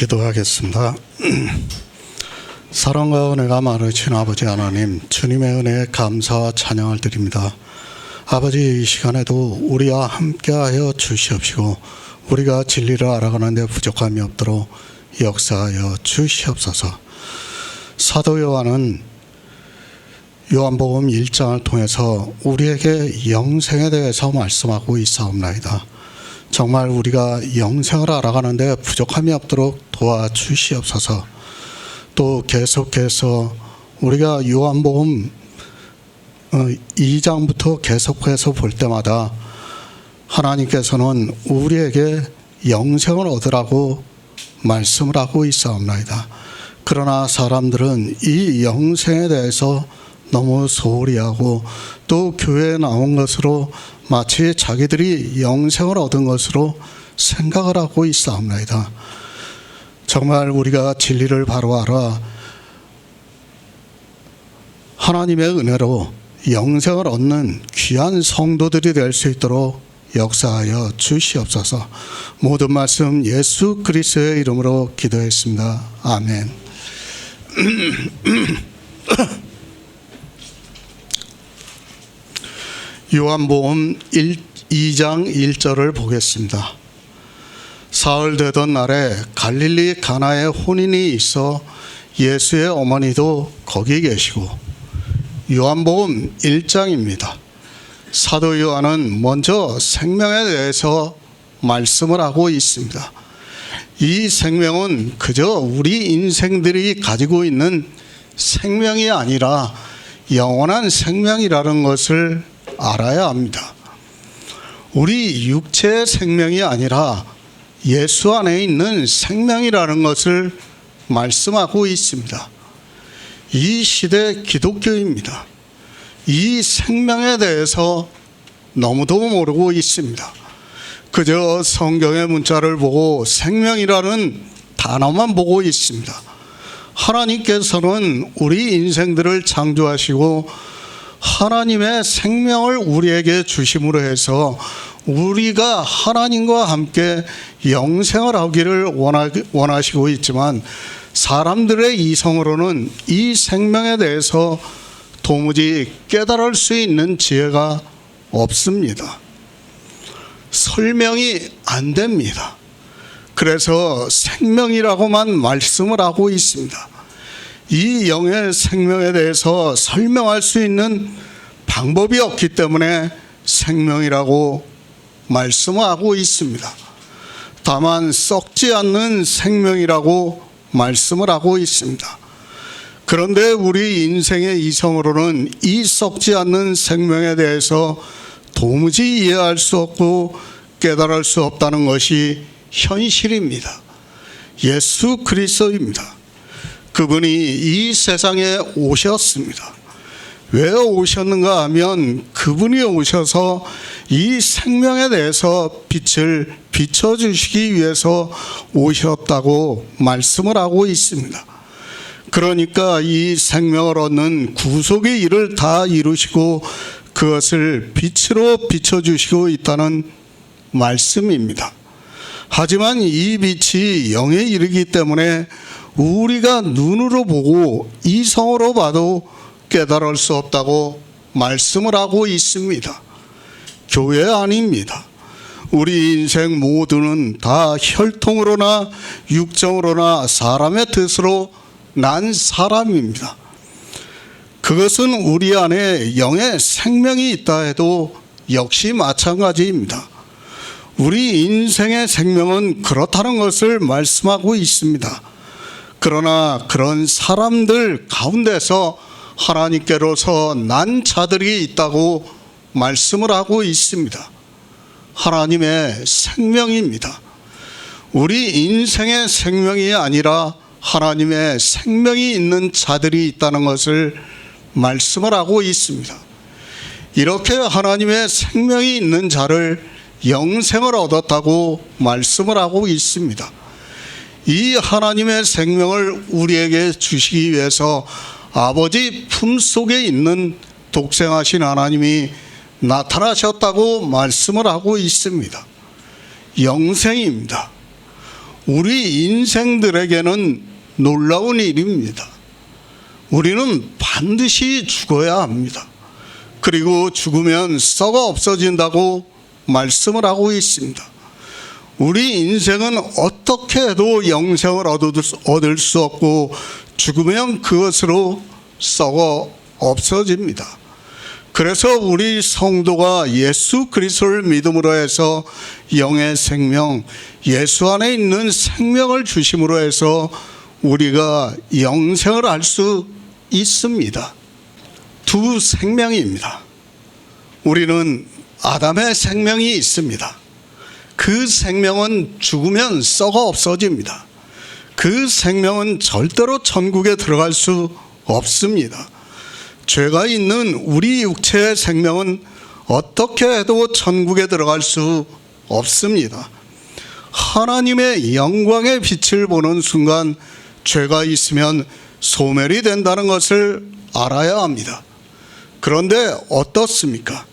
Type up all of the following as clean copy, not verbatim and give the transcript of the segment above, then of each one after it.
기도하겠습니다. 사랑과 은혜가 많으신 아버지 하나님, 주님의 은혜에 감사와 찬양을 드립니다. 아버지, 이 시간에도 우리와 함께하여 주시옵시고 우리가 진리를 알아가는 데 부족함이 없도록 역사하여 주시옵소서. 사도 요한은 요한복음 1장을 통해서 우리에게 영생에 대해서 말씀하고 있사옵나이다. 정말 우리가 영생을 알아가는 데 부족함이 없도록 도와주시옵소서. 또 계속해서 우리가 요한복음 2장부터 계속해서 볼 때마다 하나님께서는 우리에게 영생을 얻으라고 말씀을 하고 있사옵나이다. 그러나 사람들은 이 영생에 대해서 너무 소홀히 하고 또 교회에 나온 것으로 마치 자기들이 영생을 얻은 것으로 생각을 하고 있사옵나이다. 정말 우리가 진리를 바로 알아 하나님의 은혜로 영생을 얻는 귀한 성도들이 될 수 있도록 역사하여 주시옵소서. 모든 말씀 예수 그리스도의 이름으로 기도했습니다. 아멘. 요한복음 2장 1절을 보겠습니다. 사흘 되던 날에 갈릴리 가나에 혼인이 있어 예수의 어머니도 거기 계시고, 요한복음 1장입니다. 사도 요한은 먼저 생명에 대해서 말씀을 하고 있습니다. 이 생명은 그저 우리 인생들이 가지고 있는 생명이 아니라 영원한 생명이라는 것을 알아야 합니다. 우리 육체의 생명이 아니라 예수 안에 있는 생명이라는 것을 말씀하고 있습니다. 이 시대 기독교입니다. 이 생명에 대해서 너무도 모르고 있습니다. 그저 성경의 문자를 보고 생명이라는 단어만 보고 있습니다. 하나님께서는 우리 인생들을 창조하시고 하나님의 생명을 우리에게 주심으로 해서 우리가 하나님과 함께 영생을 하기를 원하시고 있지만, 사람들의 이성으로는 이 생명에 대해서 도무지 깨달을 수 있는 지혜가 없습니다. 설명이 안 됩니다. 그래서 생명이라고만 말씀을 하고 있습니다. 이 영의 생명에 대해서 설명할 수 있는 방법이 없기 때문에 생명이라고 말씀하고 있습니다. 다만 썩지 않는 생명이라고 말씀을 하고 있습니다. 그런데 우리 인생의 이성으로는 이 썩지 않는 생명에 대해서 도무지 이해할 수 없고 깨달을 수 없다는 것이 현실입니다. 예수 그리스도입니다. 그분이 이 세상에 오셨습니다. 왜 오셨는가 하면 그분이 오셔서 이 생명에 대해서 빛을 비춰주시기 위해서 오셨다고 말씀을 하고 있습니다. 그러니까 이 생명을 얻는 구속의 일을 다 이루시고 그것을 빛으로 비춰주시고 있다는 말씀입니다. 하지만 이 빛이 영에 이르기 때문에 우리가 눈으로 보고 이성으로 봐도 깨달을 수 없다고 말씀을 하고 있습니다. 교회 아닙니다. 우리 인생 모두는 다 혈통으로나 육정으로나 사람의 뜻으로 난 사람입니다. 그것은 우리 안에 영의 생명이 있다 해도 역시 마찬가지입니다. 우리 인생의 생명은 그렇다는 것을 말씀하고 있습니다. 그러나 그런 사람들 가운데서 하나님께로서 난 자들이 있다고 말씀을 하고 있습니다. 하나님의 생명입니다. 우리 인생의 생명이 아니라 하나님의 생명이 있는 자들이 있다는 것을 말씀을 하고 있습니다. 이렇게 하나님의 생명이 있는 자를 영생을 얻었다고 말씀을 하고 있습니다. 이 하나님의 생명을 우리에게 주시기 위해서 아버지 품속에 있는 독생하신 하나님이 나타나셨다고 말씀을 하고 있습니다. 영생입니다. 우리 인생들에게는 놀라운 일입니다. 우리는 반드시 죽어야 합니다. 그리고 죽으면 썩어 없어진다고 말씀을 하고 있습니다. 우리 인생은 어떻게 해도 영생을 얻을 수 없고 죽으면 그것으로 썩어 없어집니다. 그래서 우리 성도가 예수 그리스도를 믿음으로 해서 영의 생명, 예수 안에 있는 생명을 주심으로 해서 우리가 영생을 알 수 있습니다. 두 생명입니다. 우리는 아담의 생명이 있습니다. 그 생명은 죽으면 썩어 없어집니다. 그 생명은 절대로 천국에 들어갈 수 없습니다. 죄가 있는 우리 육체의 생명은 어떻게 해도 천국에 들어갈 수 없습니다. 하나님의 영광의 빛을 보는 순간 죄가 있으면 소멸이 된다는 것을 알아야 합니다. 그런데 어떻습니까?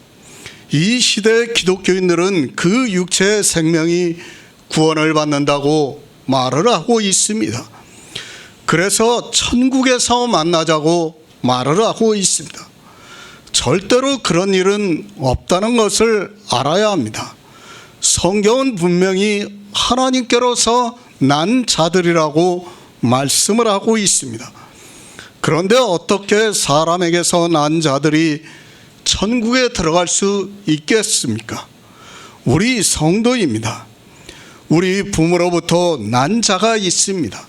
이 시대의 기독교인들은 그 육체의 생명이 구원을 받는다고 말을 하고 있습니다. 그래서 천국에서 만나자고 말을 하고 있습니다. 절대로 그런 일은 없다는 것을 알아야 합니다. 성경은 분명히 하나님께로서 난 자들이라고 말씀을 하고 있습니다. 그런데 어떻게 사람에게서 난 자들이 천국에 들어갈 수 있겠습니까? 우리 성도입니다. 우리 부모로부터 난 자가 있습니다.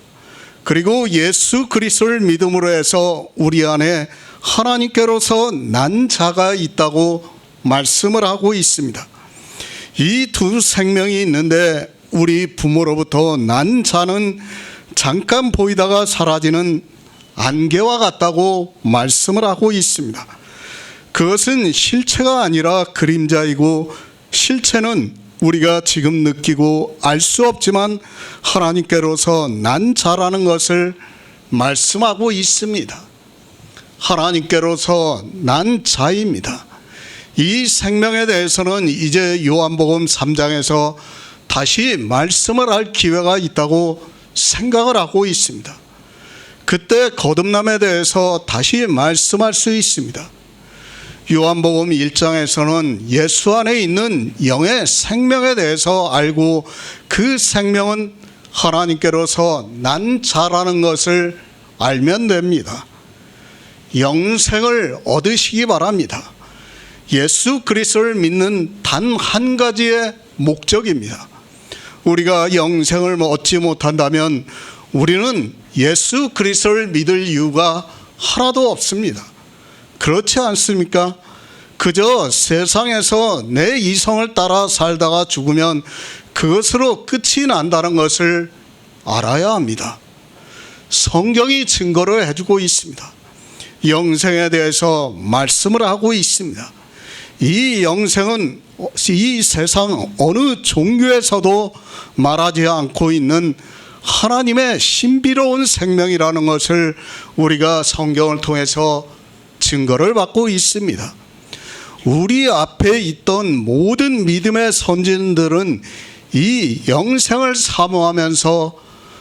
그리고 예수 그리스도를 믿음으로 해서 우리 안에 하나님께로서 난 자가 있다고 말씀을 하고 있습니다. 이 두 생명이 있는데 우리 부모로부터 난 자는 잠깐 보이다가 사라지는 안개와 같다고 말씀을 하고 있습니다. 그것은 실체가 아니라 그림자이고 실체는 우리가 지금 느끼고 알 수 없지만 하나님께로서 난 자라는 것을 말씀하고 있습니다. 하나님께로서 난 자입니다. 이 생명에 대해서는 이제 요한복음 3장에서 다시 말씀을 할 기회가 있다고 생각을 하고 있습니다. 그때 거듭남에 대해서 다시 말씀할 수 있습니다. 요한복음 1장에서는 예수 안에 있는 영의 생명에 대해서 알고 그 생명은 하나님께로서 난 자라는 것을 알면 됩니다. 영생을 얻으시기 바랍니다. 예수 그리스도를 믿는 단 한 가지의 목적입니다. 우리가 영생을 얻지 못한다면 우리는 예수 그리스도를 믿을 이유가 하나도 없습니다. 그렇지 않습니까? 그저 세상에서 내 이성을 따라 살다가 죽으면 그것으로 끝이 난다는 것을 알아야 합니다. 성경이 증거를 해주고 있습니다. 영생에 대해서 말씀을 하고 있습니다. 이 영생은 이 세상 어느 종교에서도 말하지 않고 있는 하나님의 신비로운 생명이라는 것을 우리가 성경을 통해서 증거를 받고 있습니다. 우리 앞에 있던 모든 믿음의 선진들은 이 영생을 사모하면서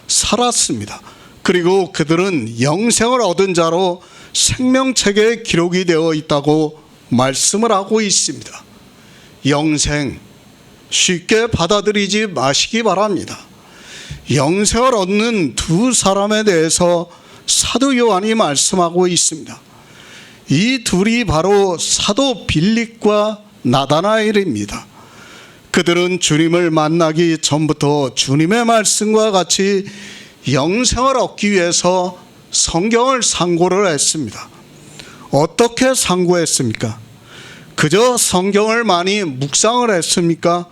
살았습니다. 그리고 그들은 영생을 얻은 자로 생명책에 기록이 되어 있다고 말씀을 하고 있습니다. 영생 쉽게 받아들이지 마시기 바랍니다. 영생을 얻는 두 사람에 대해서 사도 요한이 말씀하고 있습니다. 이 둘이 바로 사도 빌립과 나다나엘입니다. 그들은 주님을 만나기 전부터 주님의 말씀과 같이 영생을 얻기 위해서 성경을 상고를 했습니다. 어떻게 상고했습니까? 그저 성경을 많이 묵상을 했습니까?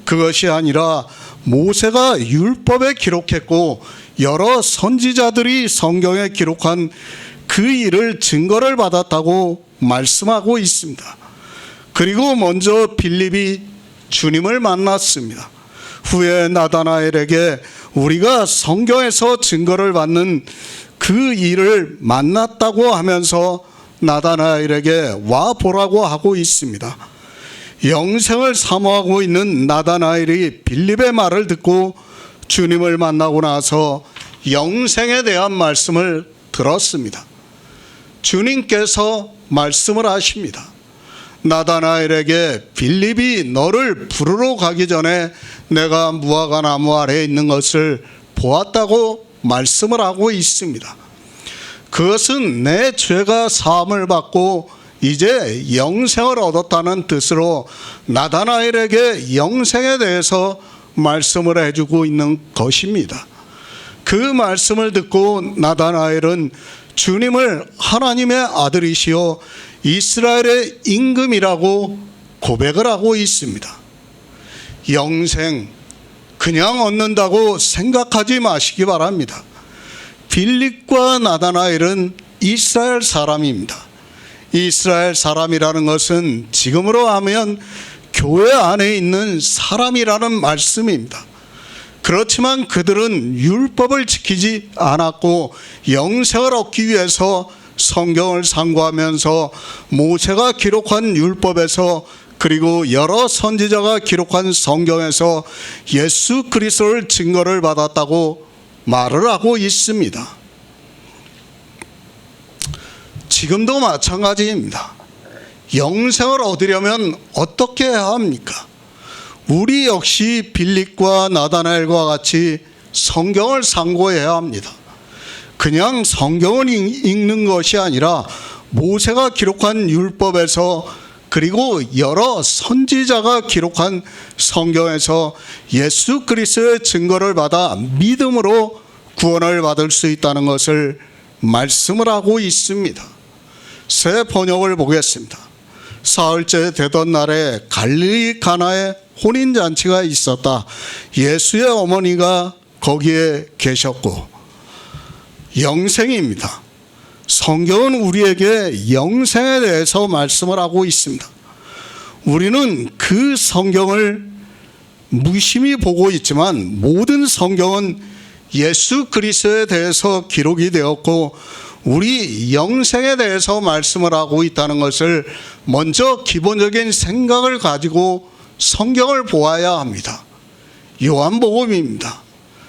그것이 아니라 모세가 율법에 기록했고 여러 선지자들이 성경에 기록한 그 일을 증거를 받았다고 말씀하고 있습니다. 그리고 먼저 빌립이 주님을 만났습니다. 후에 나다나엘에게 우리가 성경에서 증거를 받는 그 일을 만났다고 하면서 나다나엘에게 와보라고 하고 있습니다. 영생을 사모하고 있는 나다나엘이 빌립의 말을 듣고 주님을 만나고 나서 영생에 대한 말씀을 들었습니다. 주님께서 말씀을 하십니다. 나다나엘에게 빌립이 너를 부르러 가기 전에 내가 무화과 나무 아래에 있는 것을 보았다고 말씀을 하고 있습니다. 그것은 내 죄가 사함을 받고 이제 영생을 얻었다는 뜻으로 나다나엘에게 영생에 대해서 말씀을 해주고 있는 것입니다. 그 말씀을 듣고 나다나엘은 주님을 하나님의 아들이시요 이스라엘의 임금이라고 고백을 하고 있습니다. 영생 그냥 얻는다고 생각하지 마시기 바랍니다. 빌립과 나다나엘은 이스라엘 사람입니다. 이스라엘 사람이라는 것은 지금으로 하면 교회 안에 있는 사람이라는 말씀입니다. 그렇지만 그들은 율법을 지키지 않았고 영생을 얻기 위해서 성경을 상고하면서 모세가 기록한 율법에서 그리고 여러 선지자가 기록한 성경에서 예수 그리스도를 증거를 받았다고 말을 하고 있습니다. 지금도 마찬가지입니다. 영생을 얻으려면 어떻게 해야 합니까? 우리 역시 빌립과 나다나엘과 같이 성경을 상고해야 합니다. 그냥 성경을 읽는 것이 아니라 모세가 기록한 율법에서 그리고 여러 선지자가 기록한 성경에서 예수 그리스도의 증거를 받아 믿음으로 구원을 받을 수 있다는 것을 말씀을 하고 있습니다. 새 번역을 보겠습니다. 사흘째 되던 날에 갈릴리 가나에 혼인잔치가 있었다. 예수의 어머니가 거기에 계셨고, 영생입니다. 성경은 우리에게 영생에 대해서 말씀을 하고 있습니다. 우리는 그 성경을 무심히 보고 있지만 모든 성경은 예수 그리스도에 대해서 기록이 되었고 우리 영생에 대해서 말씀을 하고 있다는 것을 먼저 기본적인 생각을 가지고 성경을 보아야 합니다. 요한복음입니다.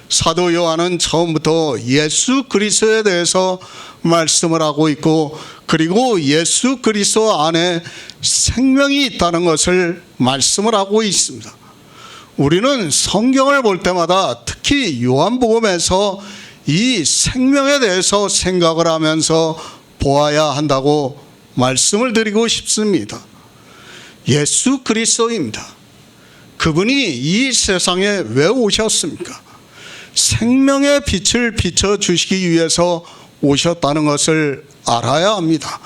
사도 요한은 처음부터 예수 그리스도에 대해서 말씀을 하고 있고 그리고 예수 그리스도 안에 생명이 있다는 것을 말씀을 하고 있습니다. 우리는 성경을 볼 때마다 특히 요한복음에서 이 생명에 대해서 생각을 하면서 보아야 한다고 말씀을 드리고 싶습니다. 예수 그리스도입니다. 그분이 이 세상에 왜 오셨습니까? 생명의 빛을 비춰주시기 위해서 오셨다는 것을 알아야 합니다.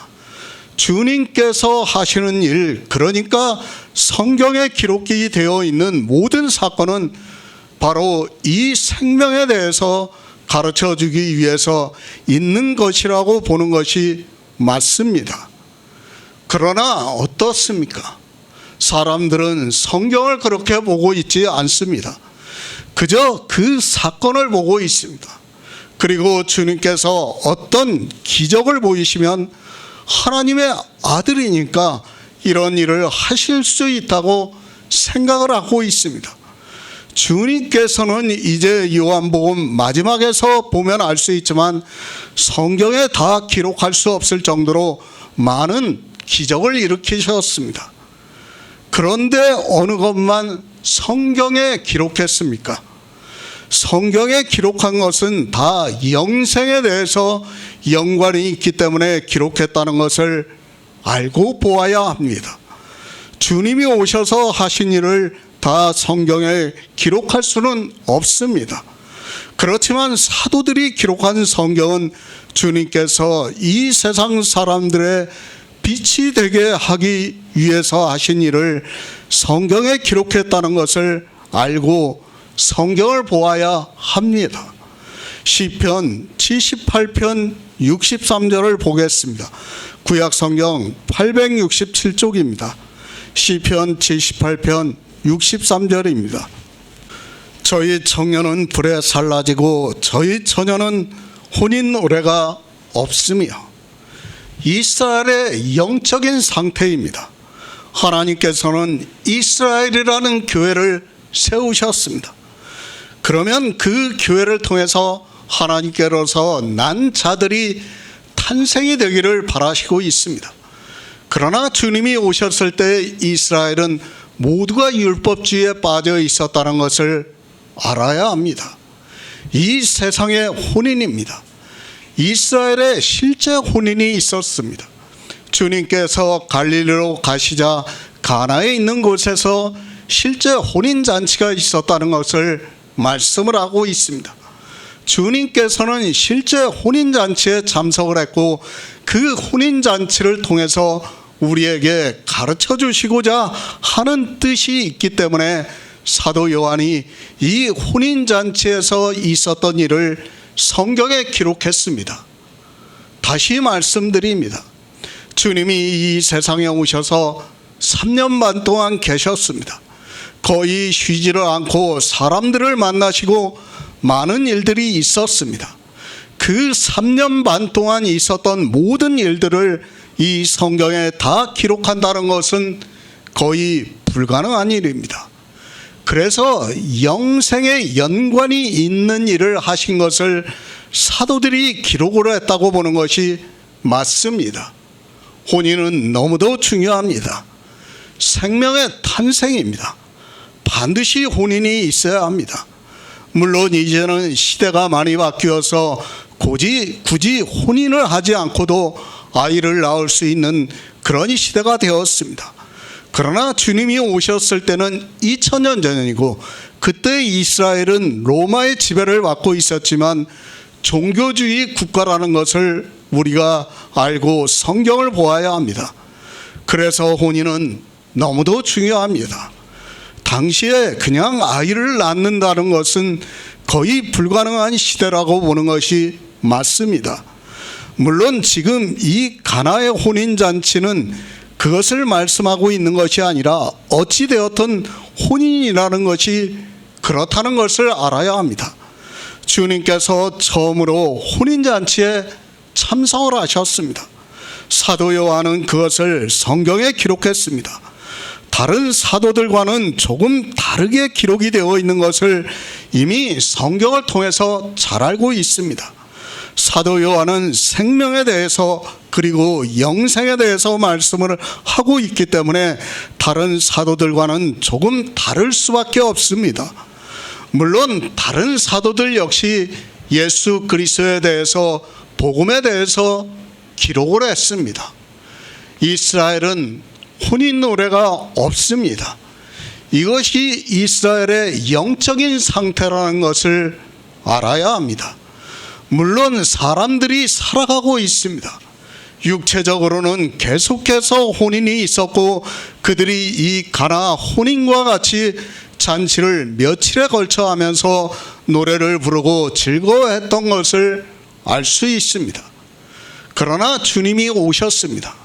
주님께서 하시는 일, 그러니까 성경에 기록이 되어 있는 모든 사건은 바로 이 생명에 대해서 가르쳐 주기 위해서 있는 것이라고 보는 것이 맞습니다. 그러나 어떻습니까? 사람들은 성경을 그렇게 보고 있지 않습니다. 그저 그 사건을 보고 있습니다. 그리고 주님께서 어떤 기적을 보이시면 하나님의 아들이니까 이런 일을 하실 수 있다고 생각을 하고 있습니다. 주님께서는 이제 요한복음 마지막에서 보면 알 수 있지만 성경에 다 기록할 수 없을 정도로 많은 기적을 일으키셨습니다. 그런데 어느 것만 성경에 기록했습니까? 성경에 기록한 것은 다 영생에 대해서 연관이 있기 때문에 기록했다는 것을 알고 보아야 합니다. 주님이 오셔서 하신 일을 다 성경에 기록할 수는 없습니다. 그렇지만 사도들이 기록한 성경은 주님께서 이 세상 사람들의 빛이 되게 하기 위해서 하신 일을 성경에 기록했다는 것을 알고 성경을 보아야 합니다. 시편 78편 63절을 보겠습니다. 구약 성경 867쪽입니다. 시편 78편 63절입니다. 저희 청년은 불에 살라지고 저희 처녀는 혼인 노래가 없으며. 이스라엘의 영적인 상태입니다. 하나님께서는 이스라엘이라는 교회를 세우셨습니다. 그러면 그 교회를 통해서 하나님께로서 난 자들이 탄생이 되기를 바라시고 있습니다. 그러나 주님이 오셨을 때 이스라엘은 모두가 율법주의에 빠져 있었다는 것을 알아야 합니다. 이 세상의 혼인입니다. 이스라엘에 실제 혼인이 있었습니다. 주님께서 갈릴리로 가시자 가나에 있는 곳에서 실제 혼인잔치가 있었다는 것을 말씀을 하고 있습니다. 주님께서는 실제 혼인잔치에 참석을 했고 그 혼인잔치를 통해서 우리에게 가르쳐 주시고자 하는 뜻이 있기 때문에 사도 요한이 이 혼인잔치에서 있었던 일을 성경에 기록했습니다. 다시 말씀드립니다. 주님이 이 세상에 오셔서 3년 반 동안 계셨습니다. 거의 쉬지를 않고 사람들을 만나시고 많은 일들이 있었습니다. 그 3년 반 동안 있었던 모든 일들을 이 성경에 다 기록한다는 것은 거의 불가능한 일입니다. 그래서 영생에 연관이 있는 일을 하신 것을 사도들이 기록을 했다고 보는 것이 맞습니다. 혼인은 너무도 중요합니다. 생명의 탄생입니다. 반드시 혼인이 있어야 합니다. 물론 이제는 시대가 많이 바뀌어서 굳이 혼인을 하지 않고도 아이를 낳을 수 있는 그런 시대가 되었습니다. 그러나 주님이 오셨을 때는 2000년 전이고 그때 이스라엘은 로마의 지배를 받고 있었지만 종교주의 국가라는 것을 우리가 알고 성경을 보아야 합니다. 그래서 혼인은 너무도 중요합니다. 당시에 그냥 아이를 낳는다는 것은 거의 불가능한 시대라고 보는 것이 맞습니다. 물론 지금 이 가나의 혼인잔치는 그것을 말씀하고 있는 것이 아니라 어찌되었든 혼인이라는 것이 그렇다는 것을 알아야 합니다. 주님께서 처음으로 혼인잔치에 참석을 하셨습니다. 사도 요한은 그것을 성경에 기록했습니다. 다른 사도들과는 조금 다르게 기록이 되어 있는 것을 이미 성경을 통해서 잘 알고 있습니다. 사도 요한은 생명에 대해서 그리고 영생에 대해서 말씀을 하고 있기 때문에 다른 사도들과는 조금 다를 수밖에 없습니다. 물론 다른 사도들 역시 예수 그리스도에 대해서 복음에 대해서 기록을 했습니다. 이스라엘은 혼인 노래가 없습니다. 이것이 이스라엘의 영적인 상태라는 것을 알아야 합니다. 물론 사람들이 살아가고 있습니다. 육체적으로는 계속해서 혼인이 있었고 그들이 이 가나 혼인과 같이 잔치를 며칠에 걸쳐 하면서 노래를 부르고 즐거워했던 것을 알 수 있습니다. 그러나 주님이 오셨습니다.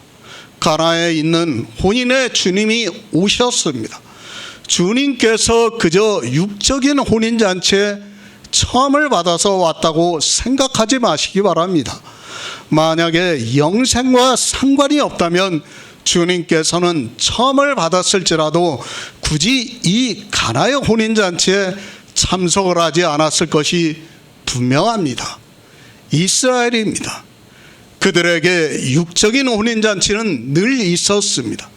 가나에 있는 혼인의 주님이 오셨습니다. 주님께서 그저 육적인 혼인잔치에 처음을 받아서 왔다고 생각하지 마시기 바랍니다. 만약에 영생과 상관이 없다면 주님께서는 처음을 받았을지라도 굳이 이 가나의 혼인잔치에 참석을 하지 않았을 것이 분명합니다. 이스라엘입니다. 그들에게 육적인 혼인잔치는 늘 있었습니다.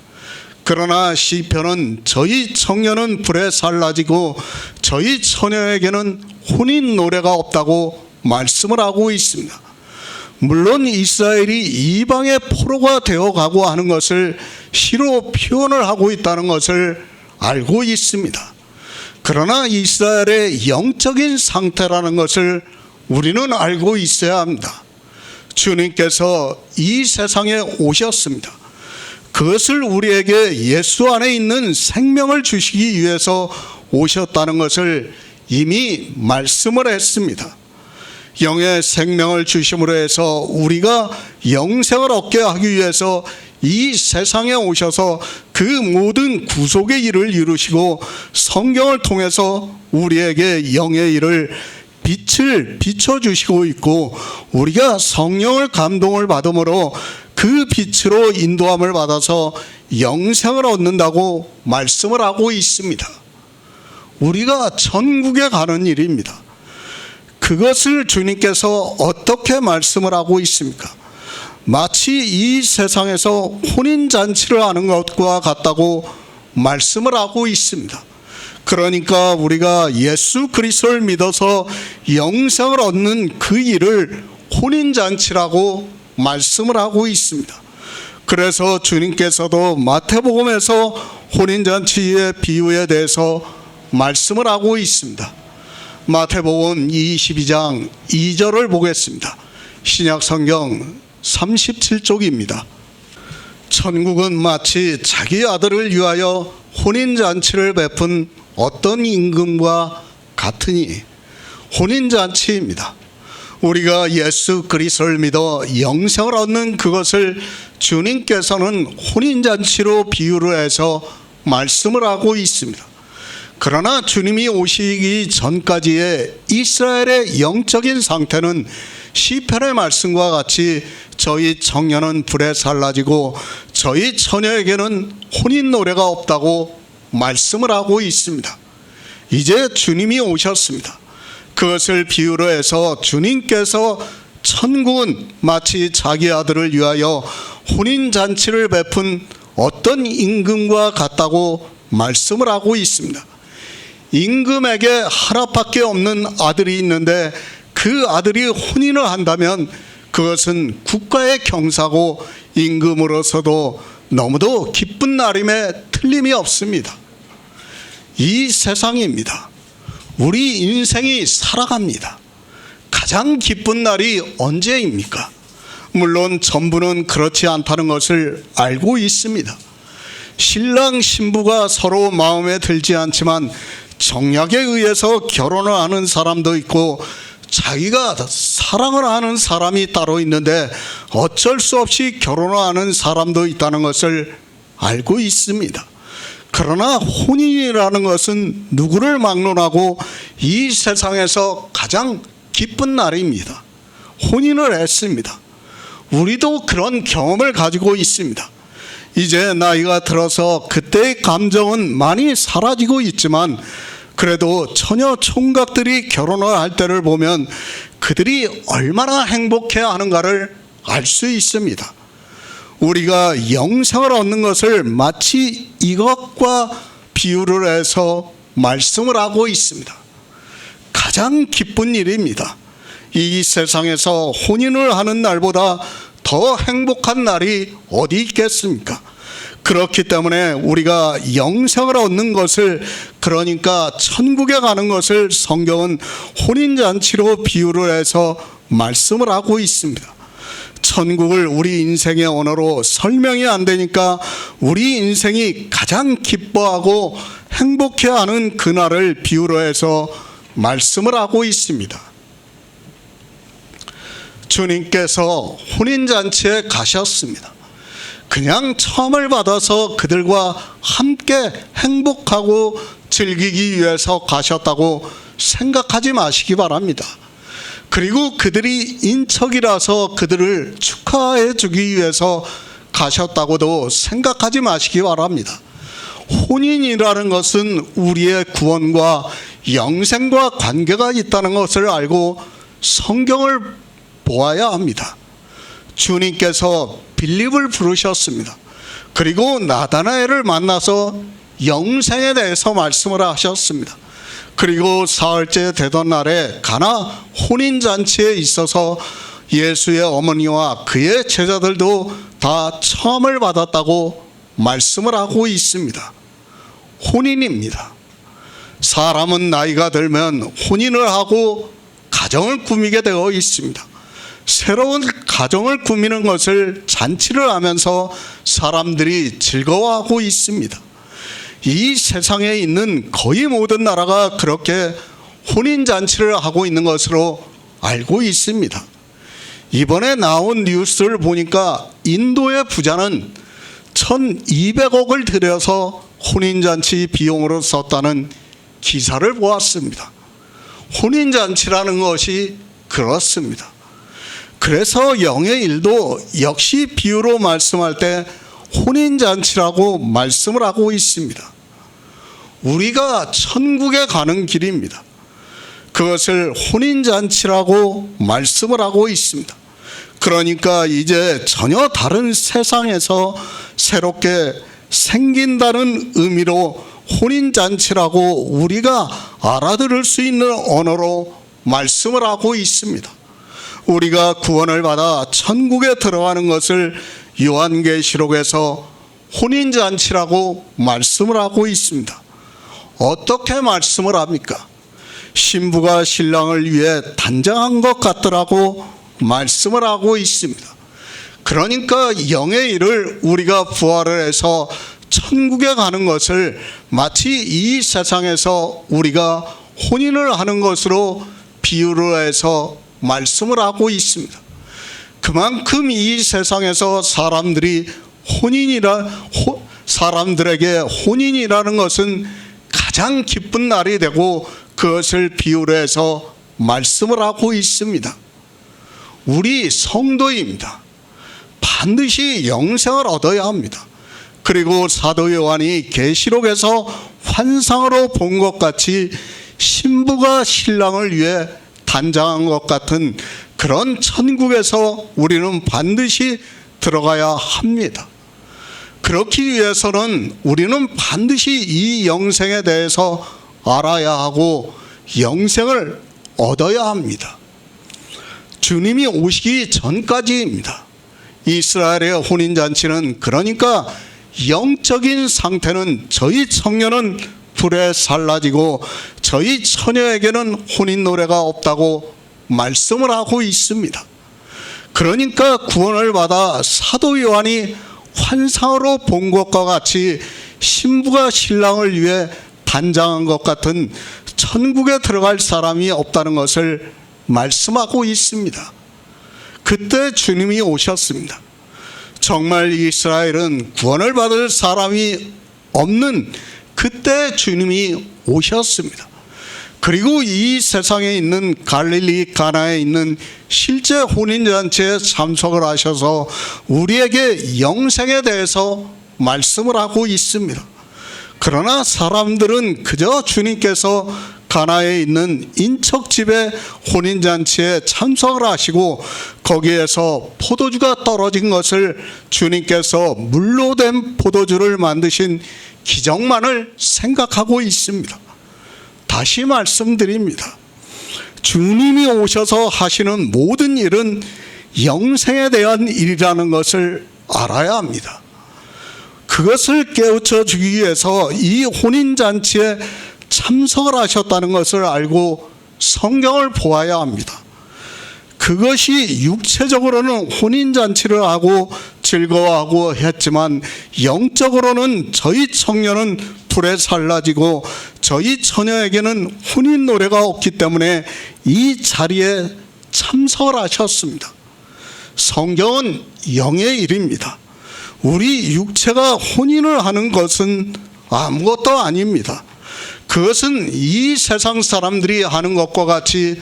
그러나 시편은 저희 청년은 불에 살라지고 저희 처녀에게는 혼인 노래가 없다고 말씀을 하고 있습니다. 물론 이스라엘이 이방의 포로가 되어가고 하는 것을 시로 표현을 하고 있다는 것을 알고 있습니다. 그러나 이스라엘의 영적인 상태라는 것을 우리는 알고 있어야 합니다. 주님께서 이 세상에 오셨습니다. 그것을 우리에게 예수 안에 있는 생명을 주시기 위해서 오셨다는 것을 이미 말씀을 했습니다. 영의 생명을 주심으로 해서 우리가 영생을 얻게 하기 위해서 이 세상에 오셔서 그 모든 구속의 일을 이루시고 성경을 통해서 우리에게 영의 일을 빛을 비춰주시고 있고 우리가 성령을 감동을 받음으로 그 빛으로 인도함을 받아서 영생을 얻는다고 말씀을 하고 있습니다. 우리가 천국에 가는 일입니다. 그것을 주님께서 어떻게 말씀을 하고 있습니까? 마치 이 세상에서 혼인잔치를 하는 것과 같다고 말씀을 하고 있습니다. 그러니까 우리가 예수 그리스도를 믿어서 영생을 얻는 그 일을 혼인잔치라고 말씀을 하고 있습니다. 그래서 주님께서도 마태복음에서 혼인잔치의 비유에 대해서 말씀을 하고 있습니다. 마태복음 22장 2절을 보겠습니다. 신약성경 37쪽입니다. 천국은 마치 자기 아들을 위하여 혼인잔치를 베푼 어떤 임금과 같으니, 혼인잔치입니다. 우리가 예수 그리스도를 믿어 영생을 얻는 그것을 주님께서는 혼인잔치로 비유를 해서 말씀을 하고 있습니다. 그러나 주님이 오시기 전까지의 이스라엘의 영적인 상태는 시편의 말씀과 같이 저희 청년은 불에 살라지고 저희 처녀에게는 혼인 노래가 없다고 말씀을 하고 있습니다. 이제 주님이 오셨습니다. 그것을 비유로 해서 주님께서 천국은 마치 자기 아들을 위하여 혼인잔치를 베푼 어떤 임금과 같다고 말씀을 하고 있습니다. 임금에게 하나밖에 없는 아들이 있는데 그 아들이 혼인을 한다면 그것은 국가의 경사고 임금으로서도 너무도 기쁜 날임에 틀림이 없습니다. 이 세상입니다. 우리 인생이 살아갑니다. 가장 기쁜 날이 언제입니까? 물론 전부는 그렇지 않다는 것을 알고 있습니다. 신랑 신부가 서로 마음에 들지 않지만 정략에 의해서 결혼을 하는 사람도 있고 자기가 사랑을 하는 사람이 따로 있는데 어쩔 수 없이 결혼을 하는 사람도 있다는 것을 알고 있습니다. 그러나 혼인이라는 것은 누구를 막론하고 이 세상에서 가장 기쁜 날입니다. 혼인을 했습니다. 우리도 그런 경험을 가지고 있습니다. 이제 나이가 들어서 그때의 감정은 많이 사라지고 있지만 그래도 처녀 총각들이 결혼을 할 때를 보면 그들이 얼마나 행복해하는가를 알 수 있습니다. 우리가 영생을 얻는 것을 마치 이것과 비유를 해서 말씀을 하고 있습니다. 가장 기쁜 일입니다. 이 세상에서 혼인을 하는 날보다 더 행복한 날이 어디 있겠습니까? 그렇기 때문에 우리가 영생을 얻는 것을, 그러니까 천국에 가는 것을 성경은 혼인잔치로 비유를 해서 말씀을 하고 있습니다. 천국을 우리 인생의 언어로 설명이 안 되니까 우리 인생이 가장 기뻐하고 행복해하는 그날을 비유로 해서 말씀을 하고 있습니다. 주님께서 혼인잔치에 가셨습니다. 그냥 처음을 받아서 그들과 함께 행복하고 즐기기 위해서 가셨다고 생각하지 마시기 바랍니다. 그리고 그들이 인척이라서 그들을 축하해 주기 위해서 가셨다고도 생각하지 마시기 바랍니다. 혼인이라는 것은 우리의 구원과 영생과 관계가 있다는 것을 알고 성경을 보아야 합니다. 주님께서 빌립을 부르셨습니다. 그리고 나다나엘을 만나서 영생에 대해서 말씀을 하셨습니다. 그리고 사흘째 되던 날에 가나 혼인잔치에 있어서 예수의 어머니와 그의 제자들도 다 처음을 받았다고 말씀을 하고 있습니다. 혼인입니다. 사람은 나이가 들면 혼인을 하고 가정을 꾸미게 되어 있습니다. 새로운 가정을 꾸미는 것을 잔치를 하면서 사람들이 즐거워하고 있습니다. 이 세상에 있는 거의 모든 나라가 그렇게 혼인잔치를 하고 있는 것으로 알고 있습니다. 이번에 나온 뉴스를 보니까 인도의 부자는 1200억을 들여서 혼인잔치 비용으로 썼다는 기사를 보았습니다. 혼인잔치라는 것이 그렇습니다. 그래서 영의 일도 역시 비유로 말씀할 때 혼인잔치라고 말씀을 하고 있습니다. 우리가 천국에 가는 길입니다. 그것을 혼인잔치라고 말씀을 하고 있습니다. 그러니까 이제 전혀 다른 세상에서 새롭게 생긴다는 의미로 혼인잔치라고 우리가 알아들을 수 있는 언어로 말씀을 하고 있습니다. 우리가 구원을 받아 천국에 들어가는 것을 요한계시록에서 혼인잔치라고 말씀을 하고 있습니다. 어떻게 말씀을 합니까? 신부가 신랑을 위해 단장한 것 같더라고 말씀을 하고 있습니다. 그러니까 영의 일을 우리가 부활을 해서 천국에 가는 것을 마치 이 세상에서 우리가 혼인을 하는 것으로 비유를 해서 말씀을 하고 있습니다. 그만큼 이 세상에서 사람들에게 혼인이라는 것은 가장 기쁜 날이 되고 그것을 비유로 해서 말씀을 하고 있습니다. 우리 성도입니다. 반드시 영생을 얻어야 합니다. 그리고 사도 요한이 계시록에서 환상으로 본 것 같이 신부가 신랑을 위해 단장한 것 같은 그런 천국에서 우리는 반드시 들어가야 합니다. 그렇기 위해서는 우리는 반드시 이 영생에 대해서 알아야 하고 영생을 얻어야 합니다. 주님이 오시기 전까지입니다. 이스라엘의 혼인잔치는 그러니까 영적인 상태는 저희 청년은 불에 살라지고 저희 처녀에게는 혼인 노래가 없다고 말씀을 하고 있습니다. 그러니까 구원을 받아 사도 요한이 환상으로 본 것과 같이 신부가 신랑을 위해 단장한 것 같은 천국에 들어갈 사람이 없다는 것을 말씀하고 있습니다. 그때 주님이 오셨습니다. 정말 이스라엘은 구원을 받을 사람이 없는 그때 주님이 오셨습니다. 그리고 이 세상에 있는 갈릴리 가나에 있는 실제 혼인잔치에 참석을 하셔서 우리에게 영생에 대해서 말씀을 하고 있습니다. 그러나 사람들은 그저 주님께서 가나에 있는 인척집의 혼인잔치에 참석을 하시고 거기에서 포도주가 떨어진 것을 주님께서 물로 된 포도주를 만드신 기적만을 생각하고 있습니다. 다시 말씀드립니다. 주님이 오셔서 하시는 모든 일은 영생에 대한 일이라는 것을 알아야 합니다. 그것을 깨우쳐 주기 위해서 이 혼인잔치에 참석을 하셨다는 것을 알고 성경을 보아야 합니다. 그것이 육체적으로는 혼인잔치를 하고 즐거워하고 했지만 영적으로는 저희 청년은 불에 살라지고 저희 처녀에게는 혼인 노래가 없기 때문에 이 자리에 참석을 하셨습니다. 성경은 영의 일입니다. 우리 육체가 혼인을 하는 것은 아무것도 아닙니다. 그것은 이 세상 사람들이 하는 것과 같이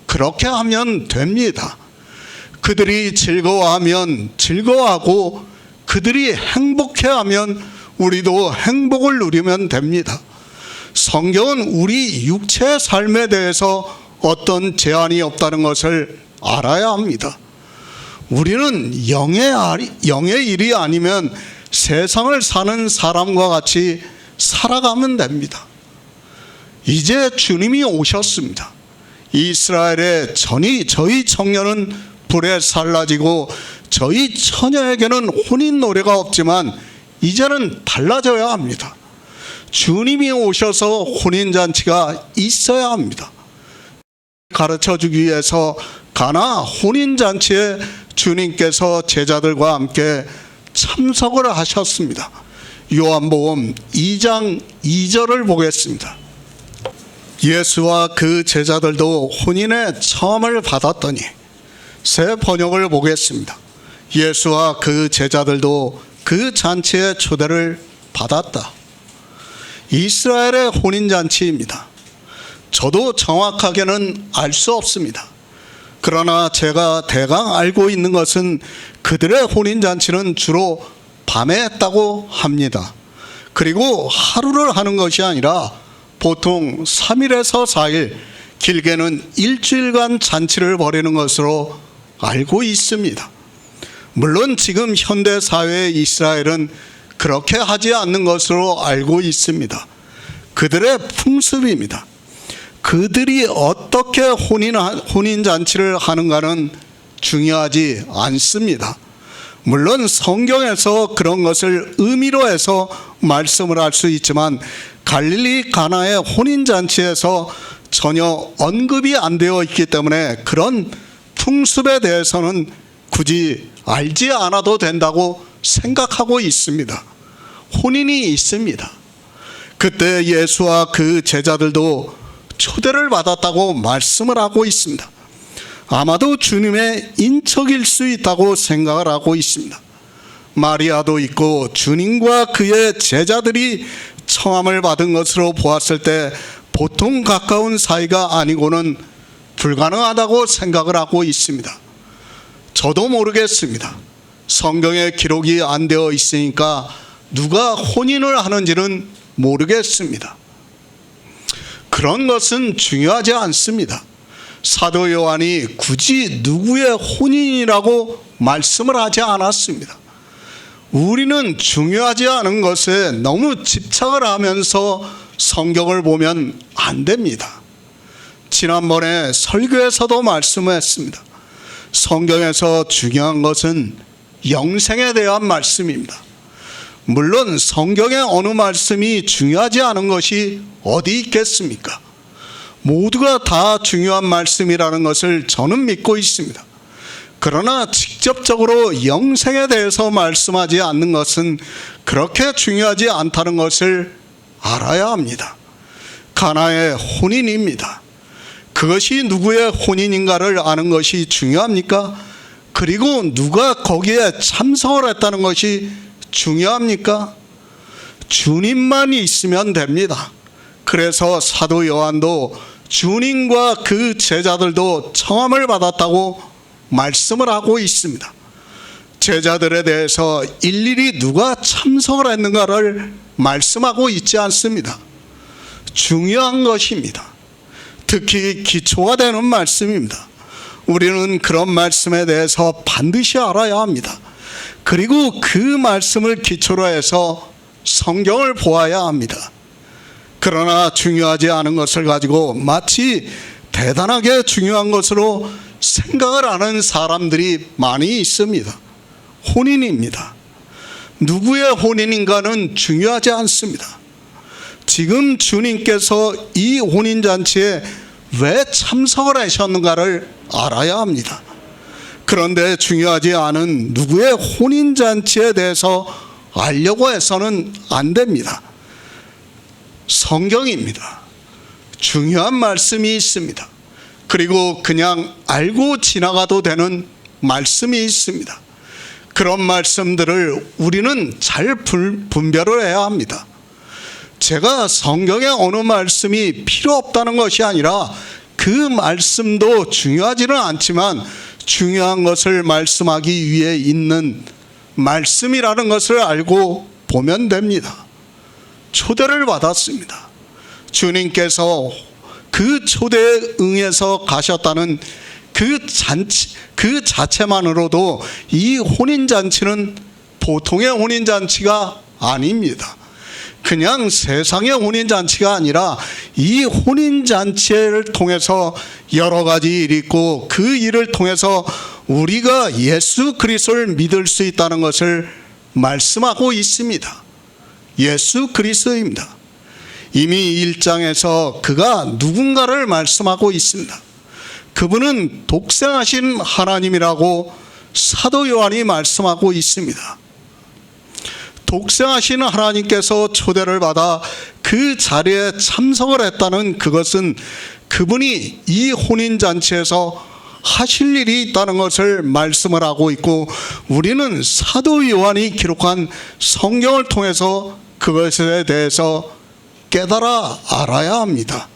그렇게 하면 됩니다. 그들이 즐거워하면 즐거워하고 그들이 행복해하면 우리도 행복을 누리면 됩니다. 성경은 우리 육체의 삶에 대해서 어떤 제한이 없다는 것을 알아야 합니다. 우리는 영의 일이 아니면 세상을 사는 사람과 같이 살아가면 됩니다. 이제 주님이 오셨습니다. 이스라엘의 저희 청년은 불에 살라지고 저희 처녀에게는 혼인 노래가 없지만 이제는 달라져야 합니다. 주님이 오셔서 혼인잔치가 있어야 합니다. 가르쳐주기 위해서 가나 혼인잔치에 주님께서 제자들과 함께 참석을 하셨습니다. 요한복음 2장 2절을 보겠습니다. 예수와 그 제자들도 혼인의 처음을 받았더니, 새 번역을 보겠습니다. 예수와 그 제자들도 그 잔치의 초대를 받았다. 이스라엘의 혼인잔치입니다. 저도 정확하게는 알 수 없습니다. 그러나 제가 대강 알고 있는 것은 그들의 혼인잔치는 주로 밤에 했다고 합니다. 그리고 하루를 하는 것이 아니라 보통 3일에서 4일, 길게는 일주일간 잔치를 벌이는 것으로 알고 있습니다. 물론 지금 현대 사회의 이스라엘은 그렇게 하지 않는 것으로 알고 있습니다. 그들의 풍습입니다. 그들이 어떻게 혼인 잔치를 하는가는 중요하지 않습니다. 물론 성경에서 그런 것을 의미로 해서 말씀을 할 수 있지만 갈릴리 가나의 혼인 잔치에서 전혀 언급이 안 되어 있기 때문에 그런 풍습에 대해서는 굳이 알지 않아도 된다고 생각하고 있습니다. 혼인이 있습니다. 그때 예수와 그 제자들도 초대를 받았다고 말씀을 하고 있습니다. 아마도 주님의 인척일 수 있다고 생각을 하고 있습니다. 마리아도 있고 주님과 그의 제자들이 청함을 받은 것으로 보았을 때 보통 가까운 사이가 아니고는 불가능하다고 생각을 하고 있습니다. 저도 모르겠습니다. 성경에 기록이 안 되어 있으니까 누가 혼인을 하는지는 모르겠습니다. 그런 것은 중요하지 않습니다. 사도 요한이 굳이 누구의 혼인이라고 말씀을 하지 않았습니다. 우리는 중요하지 않은 것에 너무 집착을 하면서 성경을 보면 안 됩니다. 지난번에 설교에서도 말씀했습니다. 성경에서 중요한 것은 영생에 대한 말씀입니다. 물론 성경의 어느 말씀이 중요하지 않은 것이 어디 있겠습니까? 모두가 다 중요한 말씀이라는 것을 저는 믿고 있습니다. 그러나 직접적으로 영생에 대해서 말씀하지 않는 것은 그렇게 중요하지 않다는 것을 알아야 합니다. 가나의 혼인입니다. 그것이 누구의 혼인인가를 아는 것이 중요합니까? 그리고 누가 거기에 참석을 했다는 것이 중요합니까? 주님만 있으면 됩니다. 그래서 사도 요한도 주님과 그 제자들도 청함을 받았다고 말씀을 하고 있습니다. 제자들에 대해서 일일이 누가 참석을 했는가를 말씀하고 있지 않습니다. 중요한 것입니다. 특히 기초가 되는 말씀입니다. 우리는 그런 말씀에 대해서 반드시 알아야 합니다. 그리고 그 말씀을 기초로 해서 성경을 보아야 합니다. 그러나 중요하지 않은 것을 가지고 마치 대단하게 중요한 것으로 생각을 하는 사람들이 많이 있습니다. 혼인입니다. 누구의 혼인인가는 중요하지 않습니다. 지금 주님께서 이 혼인잔치에 왜 참석을 하셨는가를 알아야 합니다. 그런데 중요하지 않은 누구의 혼인잔치에 대해서 알려고 해서는 안 됩니다. 성경입니다. 중요한 말씀이 있습니다. 그리고 그냥 알고 지나가도 되는 말씀이 있습니다. 그런 말씀들을 우리는 잘 분별을 해야 합니다. 제가 성경의 어느 말씀이 필요 없다는 것이 아니라 그 말씀도 중요하지는 않지만 중요한 것을 말씀하기 위해 있는 말씀이라는 것을 알고 보면 됩니다. 초대를 받았습니다. 주님께서 그 초대에 응해서 가셨다는 그 자체만으로도 이 혼인잔치는 보통의 혼인잔치가 아닙니다. 그냥 세상의 혼인잔치가 아니라 이 혼인잔치를 통해서 여러 가지 일이 있고 그 일을 통해서 우리가 예수 그리스도를 믿을 수 있다는 것을 말씀하고 있습니다. 예수 그리스도입니다. 이미 1장에서 그가 누군가를 말씀하고 있습니다. 그분은 독생하신 하나님이라고 사도 요한이 말씀하고 있습니다. 독생하신 하나님께서 초대를 받아 그 자리에 참석을 했다는 그것은 그분이 이 혼인잔치에서 하실 일이 있다는 것을 말씀을 하고 있고 우리는 사도 요한이 기록한 성경을 통해서 그것에 대해서 깨달아 알아야 합니다.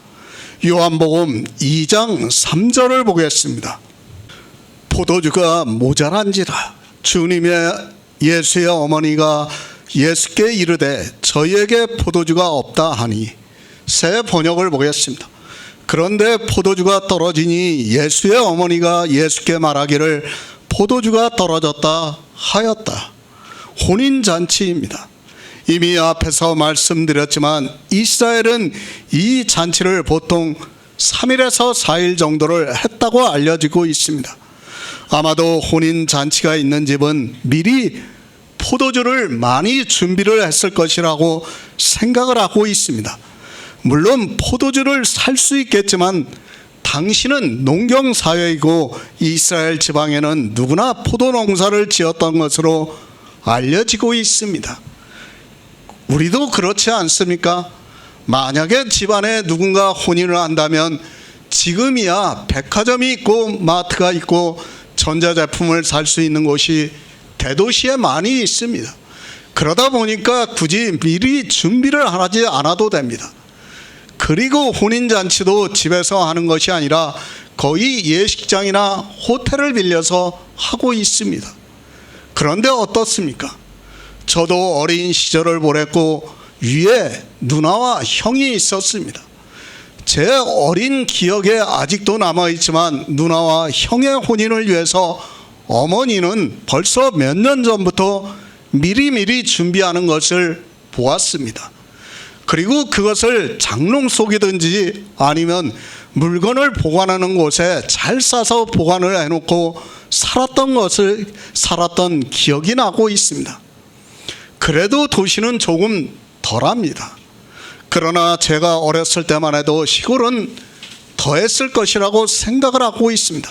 요한복음 2장 3절을 보겠습니다. 포도주가 모자란지라 주님의 예수의 어머니가 예수께 이르되 저희에게 포도주가 없다 하니. 새 번역을 보겠습니다. 그런데 포도주가 떨어지니 예수의 어머니가 예수께 말하기를 포도주가 떨어졌다 하였다. 혼인잔치입니다. 이미 앞에서 말씀드렸지만 이스라엘은 이 잔치를 보통 3일에서 4일 정도를 했다고 알려지고 있습니다. 아마도 혼인잔치가 있는 집은 미리 포도주를 많이 준비를 했을 것이라고 생각을 하고 있습니다. 물론 포도주를 살 수 있겠지만 당시는 농경사회이고 이스라엘 지방에는 누구나 포도 농사를 지었던 것으로 알려지고 있습니다. 우리도 그렇지 않습니까? 만약에 집안에 누군가 혼인을 한다면 지금이야 백화점이 있고 마트가 있고 전자제품을 살 수 있는 곳이 대도시에 많이 있습니다. 그러다 보니까 굳이 미리 준비를 하지 않아도 됩니다. 그리고 혼인잔치도 집에서 하는 것이 아니라 거의 예식장이나 호텔을 빌려서 하고 있습니다. 그런데 어떻습니까? 저도 어린 시절을 보냈고 위에 누나와 형이 있었습니다. 제 어린 기억에 아직도 남아있지만 누나와 형의 혼인을 위해서 어머니는 벌써 몇 년 전부터 미리미리 준비하는 것을 보았습니다. 그리고 그것을 장롱 속이든지 아니면 물건을 보관하는 곳에 잘 싸서 보관을 해놓고 살았던 기억이 나고 있습니다. 그래도 도시는 조금 덜합니다. 그러나 제가 어렸을 때만 해도 시골은 더했을 것이라고 생각을 하고 있습니다.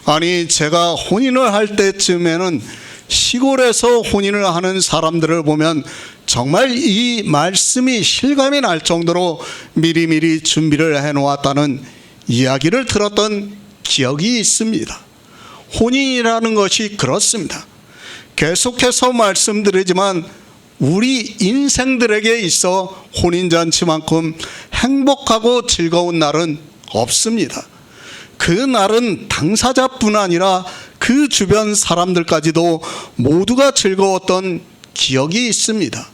아니, 제가 혼인을 할 때쯤에는 시골에서 혼인을 하는 사람들을 보면 정말 이 말씀이 실감이 날 정도로 미리미리 준비를 해놓았다는 이야기를 들었던 기억이 있습니다. 혼인이라는 것이 그렇습니다. 계속해서 말씀드리지만 우리 인생들에게 있어 혼인잔치만큼 행복하고 즐거운 날은 없습니다. 그 날은 당사자뿐 아니라 그 주변 사람들까지도 모두가 즐거웠던 기억이 있습니다.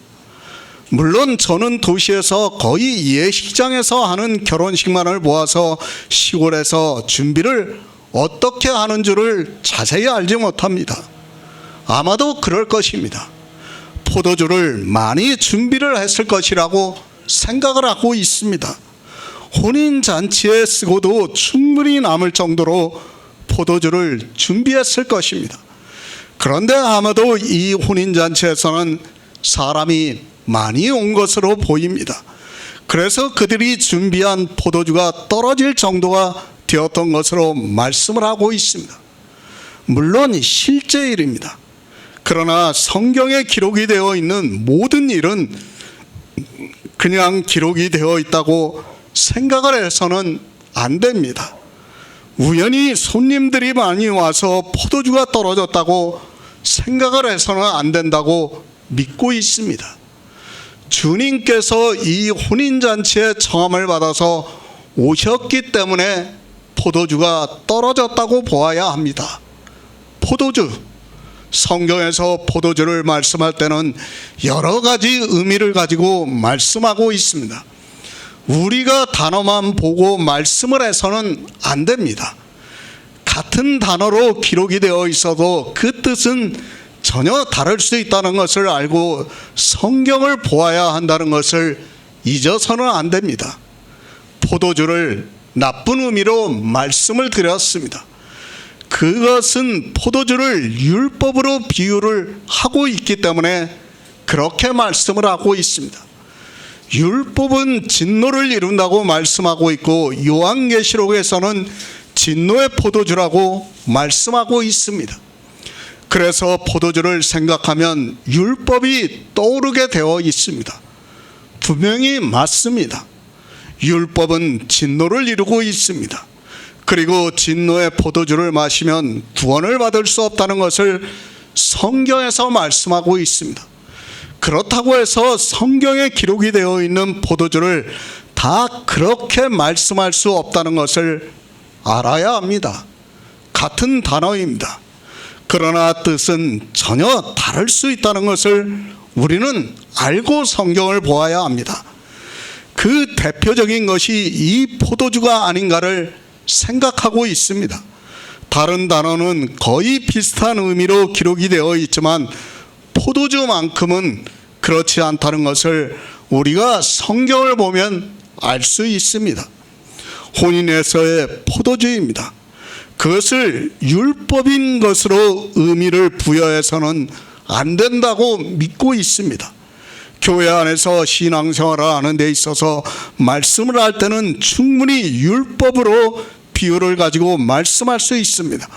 물론 저는 도시에서 거의 예식장에서 하는 결혼식만을 보아서 시골에서 준비를 어떻게 하는 줄을 자세히 알지 못합니다. 아마도 그럴 것입니다. 포도주를 많이 준비를 했을 것이라고 생각을 하고 있습니다. 혼인잔치에 쓰고도 충분히 남을 정도로 포도주를 준비했을 것입니다. 그런데 아마도 이 혼인잔치에서는 사람이 많이 온 것으로 보입니다. 그래서 그들이 준비한 포도주가 떨어질 정도가 되었던 것으로 말씀을 하고 있습니다. 물론 실제 일입니다. 그러나 성경에 기록이 되어 있는 모든 일은 그냥 기록이 되어 있다고 생각을 해서는 안 됩니다. 우연히 손님들이 많이 와서 포도주가 떨어졌다고 생각을 해서는 안 된다고 믿고 있습니다. 주님께서 이 혼인잔치에 청함을 받아서 오셨기 때문에 포도주가 떨어졌다고 보아야 합니다. 포도주, 성경에서 포도주를 말씀할 때는 여러 가지 의미를 가지고 말씀하고 있습니다. 우리가 단어만 보고 말씀을 해서는 안 됩니다. 같은 단어로 기록이 되어 있어도 그 뜻은 전혀 다를 수 있다는 것을 알고 성경을 보아야 한다는 것을 잊어서는 안 됩니다. 포도주를 나쁜 의미로 말씀을 드렸습니다. 그것은 포도주를 율법으로 비유를 하고 있기 때문에 그렇게 말씀을 하고 있습니다. 율법은 진노를 이룬다고 말씀하고 있고 요한계시록에서는 진노의 포도주라고 말씀하고 있습니다. 그래서 포도주를 생각하면 율법이 떠오르게 되어 있습니다. 분명히 맞습니다. 율법은 진노를 이루고 있습니다. 그리고 진노의 포도주를 마시면 구원을 받을 수 없다는 것을 성경에서 말씀하고 있습니다. 그렇다고 해서 성경에 기록이 되어 있는 포도주를 다 그렇게 말씀할 수 없다는 것을 알아야 합니다. 같은 단어입니다. 그러나 뜻은 전혀 다를 수 있다는 것을 우리는 알고 성경을 보아야 합니다. 그 대표적인 것이 이 포도주가 아닌가를 생각하고 있습니다. 다른 단어는 거의 비슷한 의미로 기록이 되어 있지만 포도주만큼은 그렇지 않다는 것을 우리가 성경을 보면 알 수 있습니다. 혼인에서의 포도주입니다. 그것을 율법인 것으로 의미를 부여해서는 안 된다고 믿고 있습니다. 교회 안에서 신앙생활을 하는 데 있어서 말씀을 할 때는 충분히 율법으로 비유를 가지고 말씀할 수 있습니다.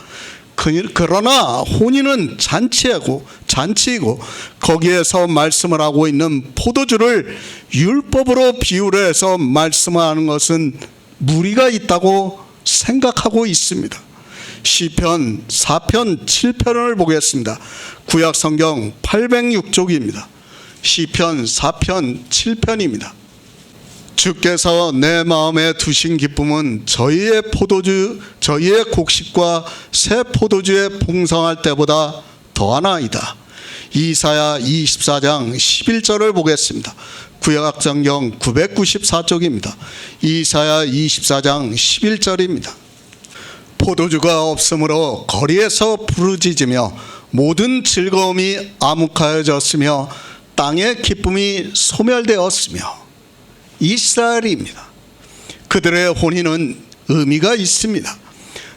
그러나 혼인은 잔치이고 거기에서 말씀을 하고 있는 포도주를 율법으로 비유를 해서 말씀하는 것은 무리가 있다고 생각하고 있습니다. 시편 4편 7편을 보겠습니다. 구약성경 806쪽입니다. 시편 4편 7편입니다. 주께서 내 마음에 두신 기쁨은 저희의 곡식과 새 포도주에 풍성할 때보다 더하나이다. 이사야 24장 11절을 보겠습니다. 구약성경 994쪽입니다. 이사야 24장 11절입니다. 포도주가 없으므로 거리에서 부르짖으며 모든 즐거움이 암흑하여졌으며 땅의 기쁨이 소멸되었으며. 이스라엘입니다. 그들의 혼인은 의미가 있습니다.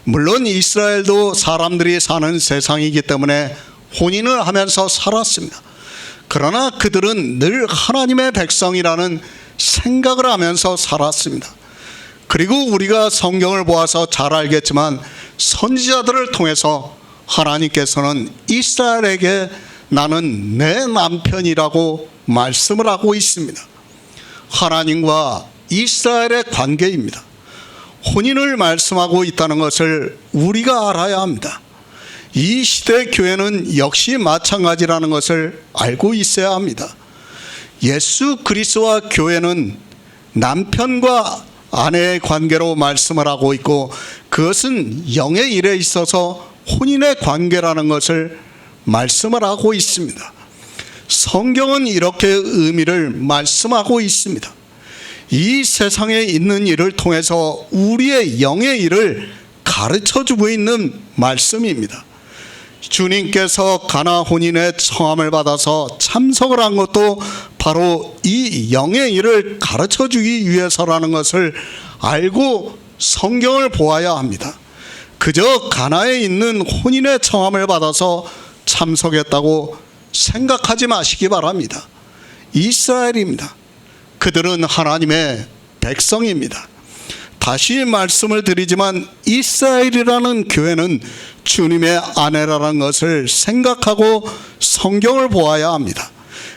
물론 이스라엘도 사람들이 사는 세상이기 때문에 혼인을 하면서 살았습니다. 그러나 그들은 늘 하나님의 백성이라는 생각을 하면서 살았습니다. 그리고 우리가 성경을 보아서 잘 알겠지만 선지자들을 통해서 하나님께서는 이스라엘에게 나는 내 남편이라고 말씀을 하고 있습니다. 하나님과 이스라엘의 관계입니다. 혼인을 말씀하고 있다는 것을 우리가 알아야 합니다. 이 시대 교회는 역시 마찬가지라는 것을 알고 있어야 합니다. 예수 그리스도와 교회는 남편과 아내의 관계로 말씀을 하고 있고 그것은 영의 일에 있어서 혼인의 관계라는 것을 말씀을 하고 있습니다. 성경은 이렇게 의미를 말씀하고 있습니다. 이 세상에 있는 일을 통해서 우리의 영의 일을 가르쳐주고 있는 말씀입니다. 주님께서 가나 혼인의 청함을 받아서 참석을 한 것도 바로 이 영의 일을 가르쳐주기 위해서라는 것을 알고 성경을 보아야 합니다. 그저 가나에 있는 혼인의 청함을 받아서 참석했다고 생각하지 마시기 바랍니다. 이스라엘입니다. 그들은 하나님의 백성입니다. 다시 말씀을 드리지만 이스라엘이라는 교회는 주님의 아내라는 것을 생각하고 성경을 보아야 합니다.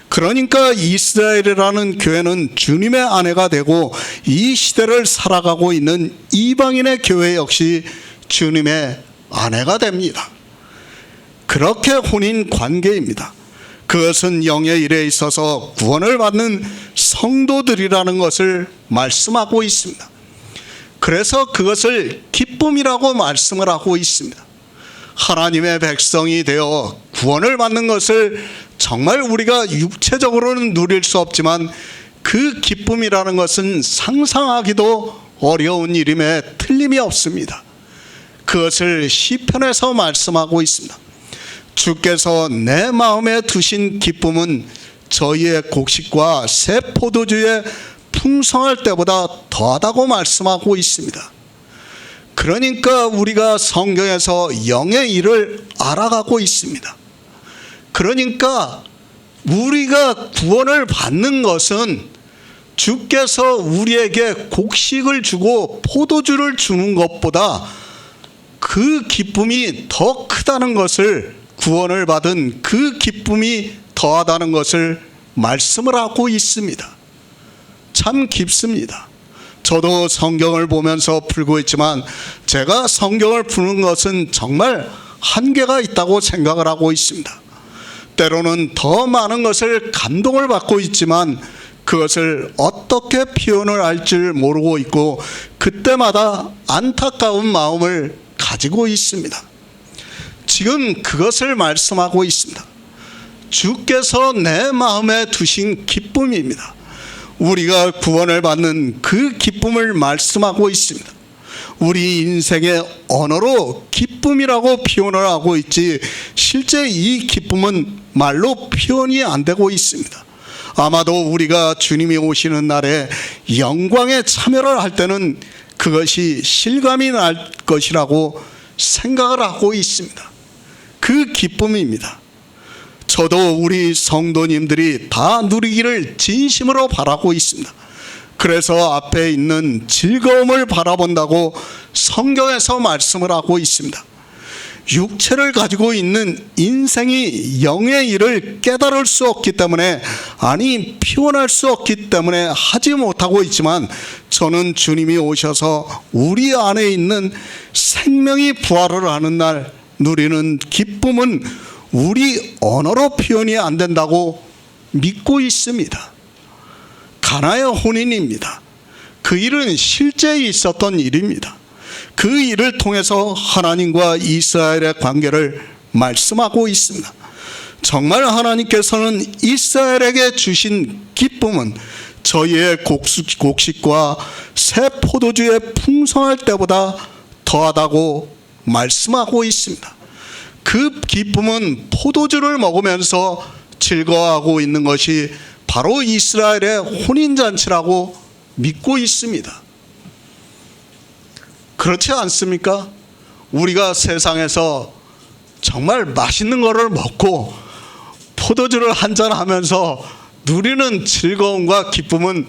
그러니까 이스라엘이라는 교회는 주님의 아내가 되고 이 시대를 살아가고 있는 이방인의 교회 역시 주님의 아내가 됩니다. 그렇게 혼인 관계입니다. 그것은 영의 일에 있어서 구원을 받는 성도들이라는 것을 말씀하고 있습니다. 그래서 그것을 기쁨이라고 말씀을 하고 있습니다. 하나님의 백성이 되어 구원을 받는 것을 정말 우리가 육체적으로는 누릴 수 없지만 그 기쁨이라는 것은 상상하기도 어려운 일임에 틀림이 없습니다. 그것을 시편에서 말씀하고 있습니다. 주께서 내 마음에 두신 기쁨은 저희의 곡식과 새 포도주에 풍성할 때보다 더하다고 말씀하고 있습니다. 그러니까 우리가 성경에서 영의 일을 알아가고 있습니다. 그러니까 우리가 구원을 받는 것은 주께서 우리에게 곡식을 주고 포도주를 주는 것보다 그 기쁨이 더 크다는 것을, 구원을 받은 그 기쁨이 더하다는 것을 말씀을 하고 있습니다. 참 깊습니다. 저도 성경을 보면서 풀고 있지만 제가 성경을 푸는 것은 정말 한계가 있다고 생각을 하고 있습니다. 때로는 더 많은 것을 감동을 받고 있지만 그것을 어떻게 표현을 할 줄 모르고 있고 그때마다 안타까운 마음을 가지고 있습니다. 지금 그것을 말씀하고 있습니다. 주께서 내 마음에 두신 기쁨입니다. 우리가 구원을 받는 그 기쁨을 말씀하고 있습니다. 우리 인생의 언어로 기쁨이라고 표현을 하고 있지 실제 이 기쁨은 말로 표현이 안 되고 있습니다. 아마도 우리가 주님이 오시는 날에 영광에 참여를 할 때는 그것이 실감이 날 것이라고 생각을 하고 있습니다. 그 기쁨입니다. 저도 우리 성도님들이 다 누리기를 진심으로 바라고 있습니다. 그래서 앞에 있는 즐거움을 바라본다고 성경에서 말씀을 하고 있습니다. 육체를 가지고 있는 인생이 영의 일을 깨달을 수 없기 때문에, 아니 표현할 수 없기 때문에 하지 못하고 있지만, 저는 주님이 오셔서 우리 안에 있는 생명이 부활을 하는 날 누리는 기쁨은 우리 언어로 표현이 안 된다고 믿고 있습니다. 가나의 혼인입니다. 그 일은 실제 있었던 일입니다. 그 일을 통해서 하나님과 이스라엘의 관계를 말씀하고 있습니다. 정말 하나님께서는 이스라엘에게 주신 기쁨은 저희의 곡식과 새 포도주의 풍성할 때보다 더하다고 말씀하고 있습니다. 그 기쁨은 포도주를 먹으면서 즐거워하고 있는 것이 바로 이스라엘의 혼인잔치라고 믿고 있습니다. 그렇지 않습니까? 우리가 세상에서 정말 맛있는 거를 먹고 포도주를 한잔하면서 누리는 즐거움과 기쁨은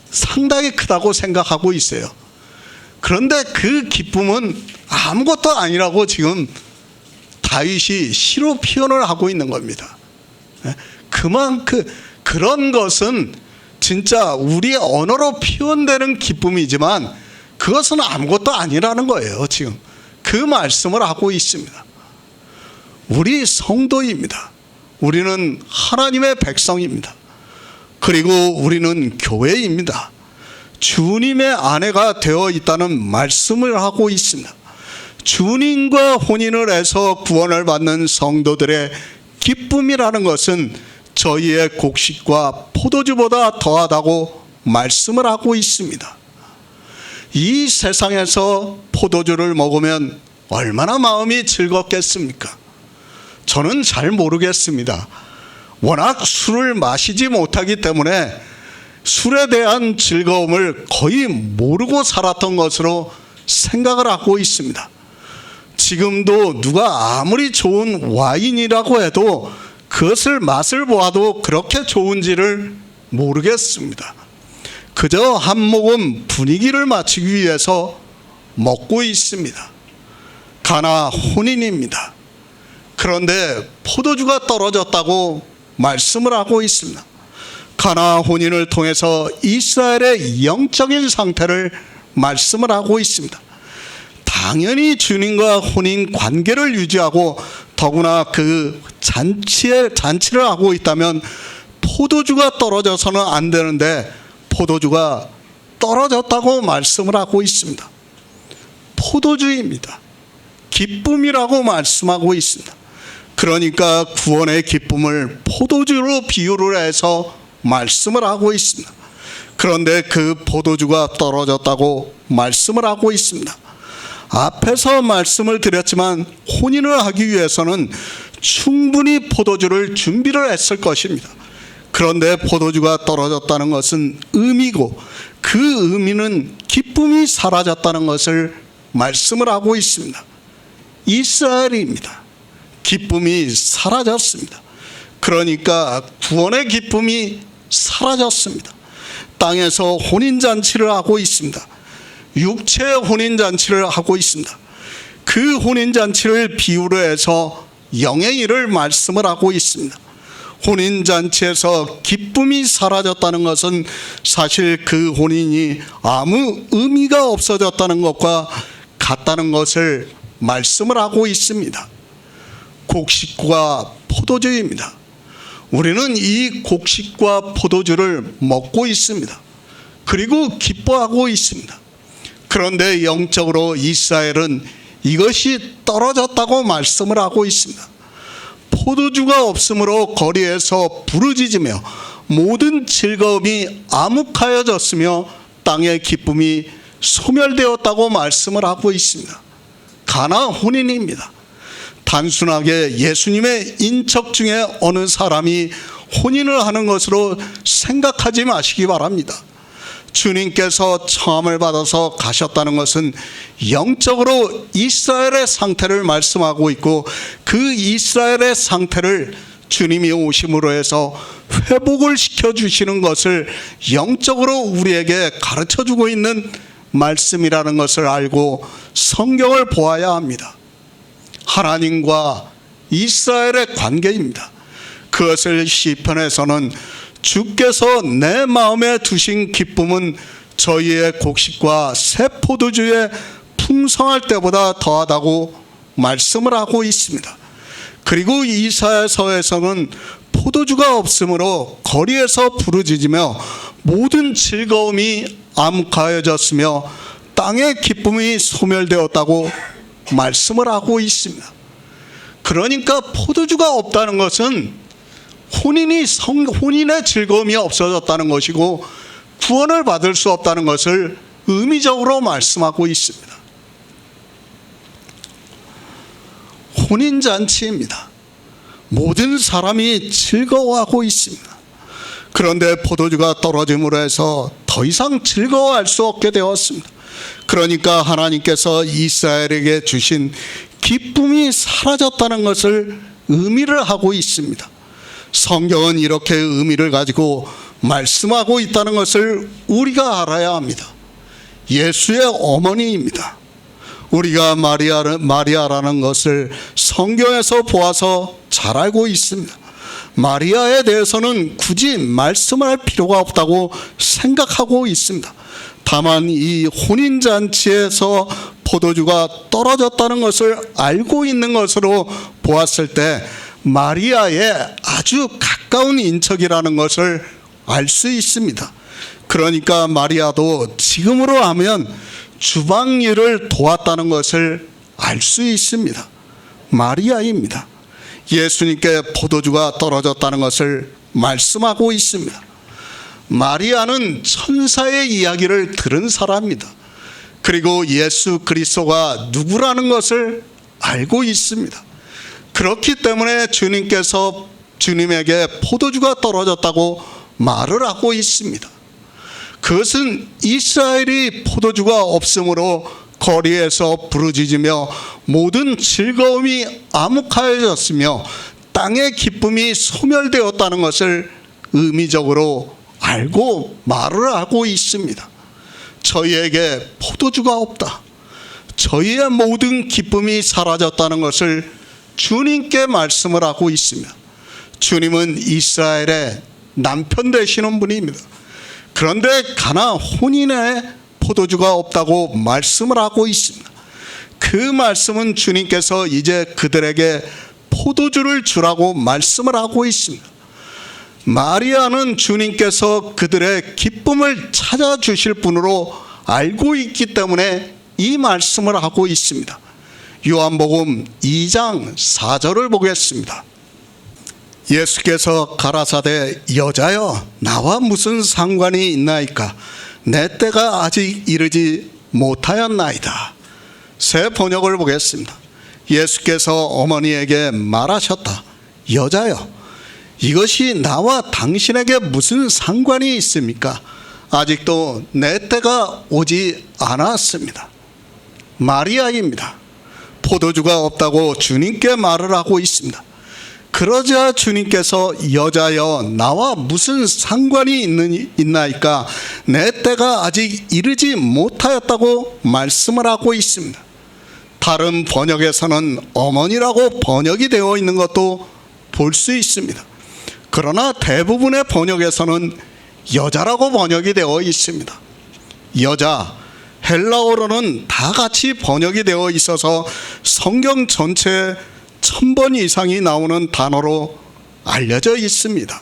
상당히 크다고 생각하고 있어요. 그런데 그 기쁨은 아무것도 아니라고 지금 다윗이 시로 표현을 하고 있는 겁니다. 그만큼 그런 것은 진짜 우리의 언어로 표현되는 기쁨이지만 그것은 아무것도 아니라는 거예요. 지금 그 말씀을 하고 있습니다. 우리 성도입니다. 우리는 하나님의 백성입니다. 그리고 우리는 교회입니다. 주님의 아내가 되어 있다는 말씀을 하고 있습니다. 주님과 혼인을 해서 구원을 받는 성도들의 기쁨이라는 것은 저희의 곡식과 포도주보다 더하다고 말씀을 하고 있습니다. 이 세상에서 포도주를 먹으면 얼마나 마음이 즐겁겠습니까? 저는 잘 모르겠습니다. 워낙 술을 마시지 못하기 때문에 술에 대한 즐거움을 거의 모르고 살았던 것으로 생각을 하고 있습니다. 지금도 누가 아무리 좋은 와인이라고 해도 그것을 맛을 보아도 그렇게 좋은지를 모르겠습니다. 그저 한 모금 분위기를 맞추기 위해서 먹고 있습니다. 가나 혼인입니다. 그런데 포도주가 떨어졌다고 말씀을 하고 있습니다. 가나 혼인을 통해서 이스라엘의 영적인 상태를 말씀을 하고 있습니다. 당연히 주님과 혼인 관계를 유지하고 더구나 그 잔치를 하고 있다면 포도주가 떨어져서는 안 되는데 포도주가 떨어졌다고 말씀을 하고 있습니다. 포도주입니다. 기쁨이라고 말씀하고 있습니다. 그러니까 구원의 기쁨을 포도주로 비유를 해서 말씀을 하고 있습니다. 그런데 그 포도주가 떨어졌다고 말씀을 하고 있습니다. 앞에서 말씀을 드렸지만 혼인을 하기 위해서는 충분히 포도주를 준비를 했을 것입니다. 그런데 포도주가 떨어졌다는 것은 의미고 그 의미는 기쁨이 사라졌다는 것을 말씀을 하고 있습니다. 이스라엘입니다. 기쁨이 사라졌습니다. 그러니까 구원의 기쁨이 사라졌습니다. 땅에서 혼인잔치를 하고 있습니다. 육체의 혼인잔치를 하고 있습니다. 그 혼인잔치를 비유로 해서 영의 일을 말씀을 하고 있습니다. 혼인잔치에서 기쁨이 사라졌다는 것은 사실 그 혼인이 아무 의미가 없어졌다는 것과 같다는 것을 말씀을 하고 있습니다. 곡식과 포도주입니다. 우리는 이 곡식과 포도주를 먹고 있습니다. 그리고 기뻐하고 있습니다. 그런데 영적으로 이스라엘은 이것이 떨어졌다고 말씀을 하고 있습니다. 포도주가 없으므로 거리에서 부르짖으며 모든 즐거움이 암흑하여졌으며 땅의 기쁨이 소멸되었다고 말씀을 하고 있습니다. 가나 혼인입니다. 단순하게 예수님의 인척 중에 어느 사람이 혼인을 하는 것으로 생각하지 마시기 바랍니다. 주님께서 청함을 받아서 가셨다는 것은 영적으로 이스라엘의 상태를 말씀하고 있고, 그 이스라엘의 상태를 주님이 오심으로 해서 회복을 시켜주시는 것을 영적으로 우리에게 가르쳐주고 있는 말씀이라는 것을 알고 성경을 보아야 합니다. 하나님과 이스라엘의 관계입니다. 그것을 시편에서는 주께서 내 마음에 두신 기쁨은 저희의 곡식과 새 포도주에 풍성할 때보다 더하다고 말씀을 하고 있습니다. 그리고 이사야서에서는 포도주가 없으므로 거리에서 부르짖으며 모든 즐거움이 암흑하여졌으며 땅의 기쁨이 소멸되었다고 말씀을 하고 있습니다. 그러니까 포도주가 없다는 것은 혼인의 즐거움이 없어졌다는 것이고 구원을 받을 수 없다는 것을 의미적으로 말씀하고 있습니다. 혼인잔치입니다. 모든 사람이 즐거워하고 있습니다. 그런데 포도주가 떨어짐으로 해서 더 이상 즐거워할 수 없게 되었습니다. 그러니까 하나님께서 이스라엘에게 주신 기쁨이 사라졌다는 것을 의미를 하고 있습니다. 성경은 이렇게 의미를 가지고 말씀하고 있다는 것을 우리가 알아야 합니다. 예수의 어머니입니다. 우리가 마리아라는 것을 성경에서 보아서 잘 알고 있습니다. 마리아에 대해서는 굳이 말씀할 필요가 없다고 생각하고 있습니다. 다만 이 혼인잔치에서 포도주가 떨어졌다는 것을 알고 있는 것으로 보았을 때 마리아의 아주 가까운 인척이라는 것을 알 수 있습니다. 그러니까 마리아도 지금으로 하면 주방 일을 도왔다는 것을 알 수 있습니다. 마리아입니다. 예수님께 포도주가 떨어졌다는 것을 말씀하고 있습니다. 마리아는 천사의 이야기를 들은 사람입니다. 그리고 예수 그리스도가 누구라는 것을 알고 있습니다. 그렇기 때문에 주님께서 주님에게 포도주가 떨어졌다고 말을 하고 있습니다. 그것은 이스라엘이 포도주가 없으므로 거리에서 부르짖으며 모든 즐거움이 암흑하여졌으며 땅의 기쁨이 소멸되었다는 것을 의미적으로 알고 말을 하고 있습니다. 저희에게 포도주가 없다, 저희의 모든 기쁨이 사라졌다는 것을 주님께 말씀을 하고 있습니다. 주님은 이스라엘의 남편 되시는 분입니다. 그런데 가나 혼인에 포도주가 없다고 말씀을 하고 있습니다. 그 말씀은 주님께서 이제 그들에게 포도주를 주라고 말씀을 하고 있습니다. 마리아는 주님께서 그들의 기쁨을 찾아주실 분으로 알고 있기 때문에 이 말씀을 하고 있습니다. 요한복음 2장 4절을 보겠습니다. 예수께서 가라사대 여자여 나와 무슨 상관이 있나이까 내 때가 아직 이르지 못하였나이다. 새 번역을 보겠습니다. 예수께서 어머니에게 말하셨다. 여자여 이것이 나와 당신에게 무슨 상관이 있습니까? 아직도 내 때가 오지 않았습니다. 마리아입니다. 포도주가 없다고 주님께 말을 하고 있습니다. 그러자 주님께서 여자여 나와 무슨 상관이 있나이까 내 때가 아직 이르지 못하였다고 말씀을 하고 있습니다. 다른 번역에서는 어머니라고 번역이 되어 있는 것도 볼 수 있습니다. 그러나 대부분의 번역에서는 여자라고 번역이 되어 있습니다. 여자, 헬라어로는 다 같이 번역이 되어 있어서 성경 전체에 1000번 이상이 나오는 단어로 알려져 있습니다.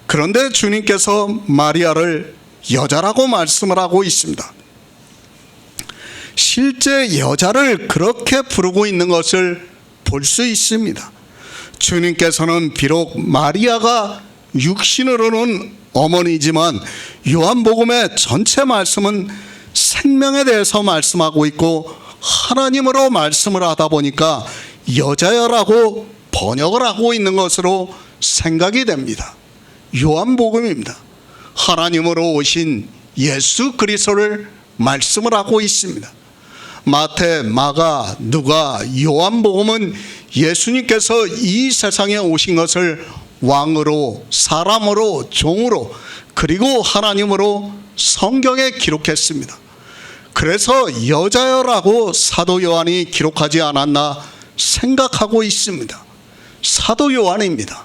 그런데 주님께서 마리아를 여자라고 말씀을 하고 있습니다. 실제 여자를 그렇게 부르고 있는 것을 볼 수 있습니다. 주님께서는 비록 마리아가 육신으로는 어머니지만 요한복음의 전체 말씀은 생명에 대해서 말씀하고 있고 하나님으로 말씀을 하다 보니까 여자여라고 번역을 하고 있는 것으로 생각이 됩니다. 요한복음입니다. 하나님으로 오신 예수 그리스도를 말씀을 하고 있습니다. 마태, 마가, 누가, 요한복음은 예수님께서 이 세상에 오신 것을 왕으로, 사람으로, 종으로, 그리고 하나님으로 성경에 기록했습니다. 그래서 여자여라고 사도 요한이 기록하지 않았나 생각하고 있습니다. 사도 요한입니다.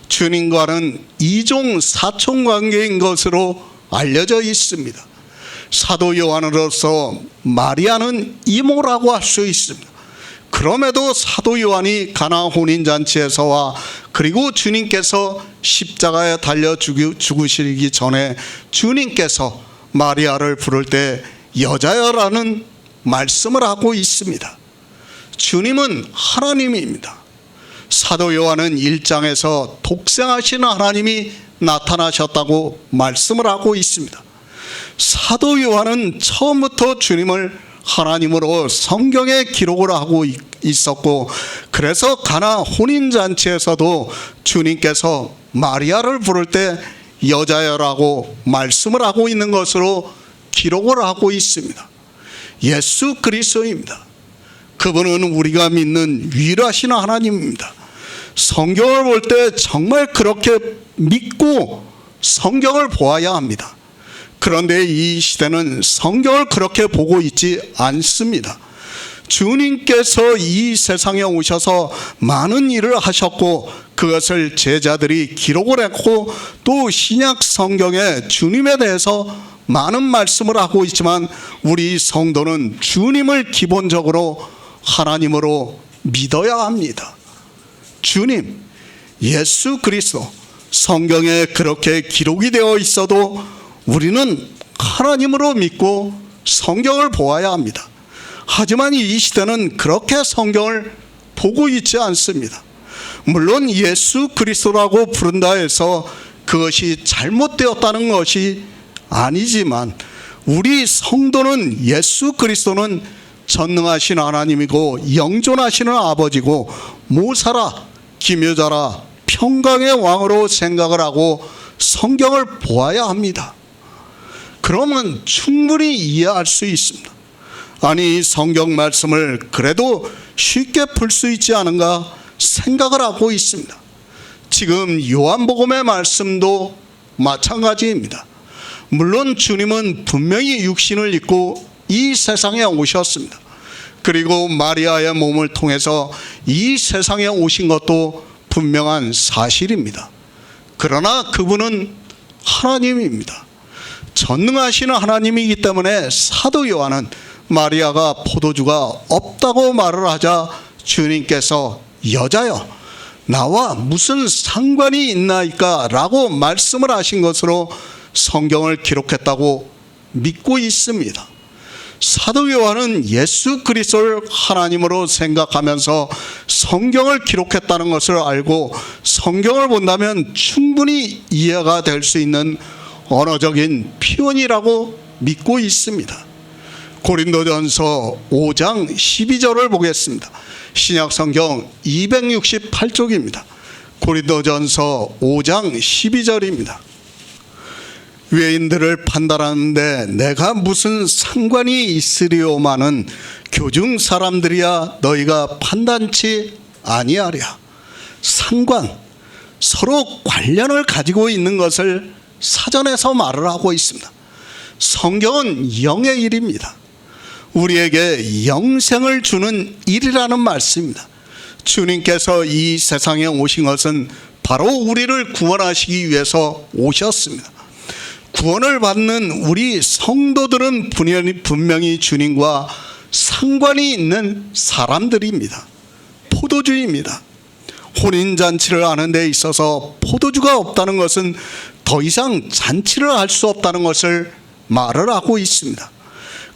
주님과는 이종 사촌 관계인 것으로 알려져 있습니다. 사도 요한으로서 마리아는 이모라고 할 수 있습니다. 그럼에도 사도 요한이 가나 혼인잔치에서와 그리고 주님께서 십자가에 달려 죽으시기 전에 주님께서 마리아를 부를 때 여자여라는 말씀을 하고 있습니다. 주님은 하나님입니다. 사도 요한은 1장에서 독생하신 하나님이 나타나셨다고 말씀을 하고 있습니다. 사도 요한은 처음부터 주님을 하나님으로 성경에 기록을 하고 있었고, 그래서 가나 혼인잔치에서도 주님께서 마리아를 부를 때 여자여라고 말씀을 하고 있는 것으로 기록을 하고 있습니다. 예수 그리스도입니다. 그분은 우리가 믿는 유일하신 하나님입니다. 성경을 볼 때 정말 그렇게 믿고 성경을 보아야 합니다. 그런데 이 시대는 성경을 그렇게 보고 있지 않습니다. 주님께서 이 세상에 오셔서 많은 일을 하셨고 그것을 제자들이 기록을 했고 또 신약 성경에 주님에 대해서 많은 말씀을 하고 있지만 우리 성도는 주님을 기본적으로 하나님으로 믿어야 합니다. 주님, 예수 그리스도, 성경에 그렇게 기록이 되어 있어도 우리는 하나님으로 믿고 성경을 보아야 합니다. 하지만 이 시대는 그렇게 성경을 보고 있지 않습니다. 물론 예수 그리스도라고 부른다 해서 그것이 잘못되었다는 것이 아니지만 우리 성도는 예수 그리스도는 전능하신 하나님이고 영존하시는 아버지고 모사라, 기묘자라, 평강의 왕으로 생각을 하고 성경을 보아야 합니다. 그러면 충분히 이해할 수 있습니다. 아니, 성경 말씀을 그래도 쉽게 풀 수 있지 않은가 생각을 하고 있습니다. 지금 요한복음의 말씀도 마찬가지입니다. 물론 주님은 분명히 육신을 입고 이 세상에 오셨습니다. 그리고 마리아의 몸을 통해서 이 세상에 오신 것도 분명한 사실입니다. 그러나 그분은 하나님입니다. 전능하신 하나님이기 때문에 사도 요한은 마리아가 포도주가 없다고 말을 하자 주님께서 여자여 나와 무슨 상관이 있나이까 라고 말씀을 하신 것으로 성경을 기록했다고 믿고 있습니다. 사도 요한은 예수 그리스도를 하나님으로 생각하면서 성경을 기록했다는 것을 알고 성경을 본다면 충분히 이해가 될 수 있는 언어적인 표현이라고 믿고 있습니다. 고린도전서 5장 12절을 보겠습니다. 신약성경 268쪽입니다. 고린도전서 5장 12절입니다. 외인들을 판단하는데 내가 무슨 상관이 있으리오마는 교중 사람들이야 너희가 판단치 아니하랴. 상관, 서로 관련을 가지고 있는 것을 사전에서 말을 하고 있습니다. 성경은 영의 일입니다. 우리에게 영생을 주는 일이라는 말씀입니다. 주님께서 이 세상에 오신 것은 바로 우리를 구원하시기 위해서 오셨습니다. 구원을 받는 우리 성도들은 분명히 주님과 상관이 있는 사람들입니다. 포도주입니다. 혼인잔치를 하는 데 있어서 포도주가 없다는 것은 더 이상 잔치를 할 수 없다는 것을 말을 하고 있습니다.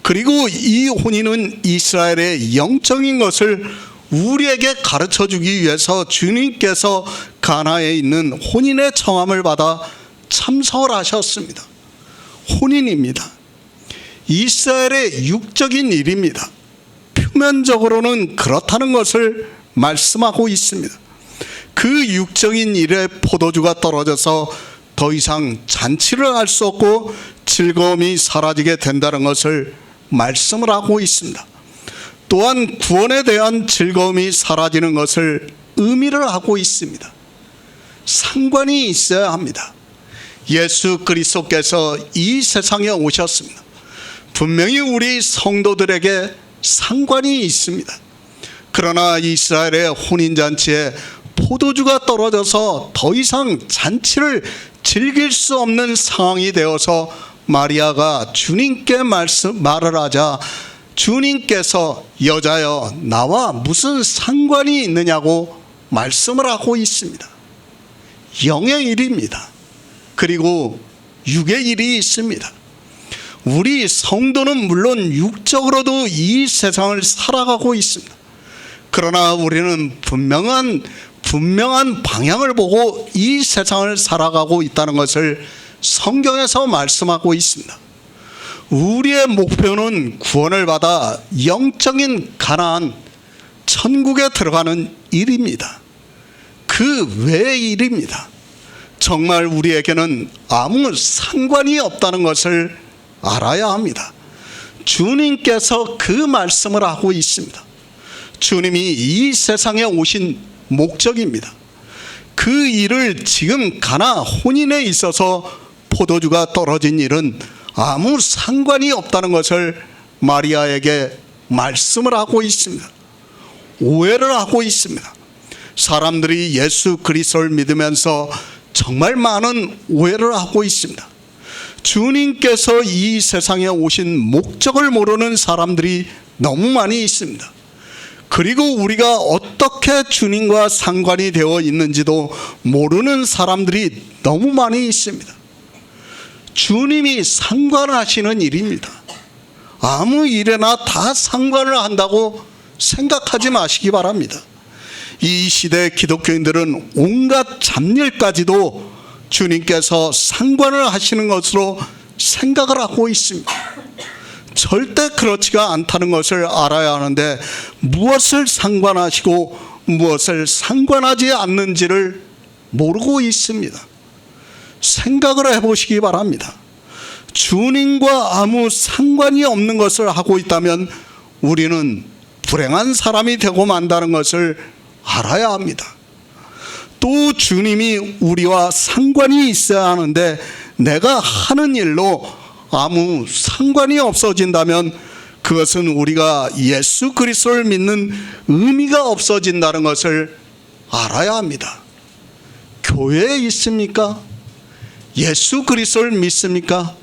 그리고 이 혼인은 이스라엘의 영적인 것을 우리에게 가르쳐주기 위해서 주님께서 가나에 있는 혼인의 청함을 받아 참석을 하셨습니다. 혼인입니다. 이스라엘의 육적인 일입니다. 표면적으로는 그렇다는 것을 말씀하고 있습니다. 그 육적인 일에 포도주가 떨어져서 더 이상 잔치를 할 수 없고 즐거움이 사라지게 된다는 것을 말씀을 하고 있습니다. 또한 구원에 대한 즐거움이 사라지는 것을 의미를 하고 있습니다. 상관이 있어야 합니다. 예수 그리스도께서 이 세상에 오셨습니다. 분명히 우리 성도들에게 상관이 있습니다. 그러나 이스라엘의 혼인잔치에 포도주가 떨어져서 더 이상 잔치를 즐길 수 없는 상황이 되어서 마리아가 주님께 말을 하자 주님께서 여자여 나와 무슨 상관이 있느냐고 말씀을 하고 있습니다. 영의 일입니다. 그리고 육의 일이 있습니다. 우리 성도는 물론 육적으로도 이 세상을 살아가고 있습니다. 그러나 우리는 분명한 방향을 보고 이 세상을 살아가고 있다는 것을 성경에서 말씀하고 있습니다. 우리의 목표는 구원을 받아 영적인 가나안, 천국에 들어가는 일입니다. 그 외의 일입니다. 정말 우리에게는 아무 상관이 없다는 것을 알아야 합니다. 주님께서 그 말씀을 하고 있습니다. 주님이 이 세상에 오신 목적입니다. 그 일을 지금 가나 혼인에 있어서 포도주가 떨어진 일은 아무 상관이 없다는 것을 마리아에게 말씀을 하고 있습니다. 오해를 하고 있습니다. 사람들이 예수 그리스도를 믿으면서 정말 많은 오해를 하고 있습니다. 주님께서 이 세상에 오신 목적을 모르는 사람들이 너무 많이 있습니다. 그리고 우리가 어떻게 주님과 상관이 되어 있는지도 모르는 사람들이 너무 많이 있습니다. 주님이 상관하시는 일입니다. 아무 일에나 다 상관을 한다고 생각하지 마시기 바랍니다. 이 시대 기독교인들은 온갖 잡일까지도 주님께서 상관을 하시는 것으로 생각을 하고 있습니다. 절대 그렇지가 않다는 것을 알아야 하는데 무엇을 상관하시고 무엇을 상관하지 않는지를 모르고 있습니다. 생각을 해보시기 바랍니다. 주님과 아무 상관이 없는 것을 하고 있다면 우리는 불행한 사람이 되고 만다는 것을 알아야 합니다. 또 주님이 우리와 상관이 있어야 하는데 내가 하는 일로 아무 상관이 없어진다면 그것은 우리가 예수 그리스도를 믿는 의미가 없어진다는 것을 알아야 합니다. 교회에 있습니까? 예수 그리스도를 믿습니까?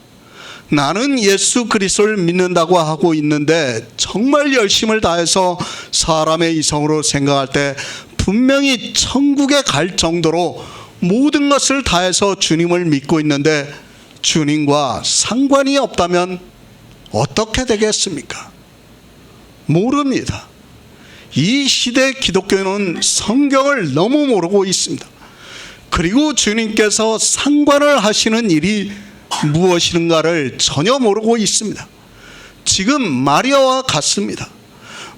나는 예수 그리스도를 믿는다고 하고 있는데 정말 열심을 다해서 사람의 이성으로 생각할 때 분명히 천국에 갈 정도로 모든 것을 다해서 주님을 믿고 있는데 주님과 상관이 없다면 어떻게 되겠습니까? 모릅니다. 이 시대 기독교는 성경을 너무 모르고 있습니다. 그리고 주님께서 상관을 하시는 일이 무엇인가를 전혀 모르고 있습니다. 지금 마리아와 같습니다.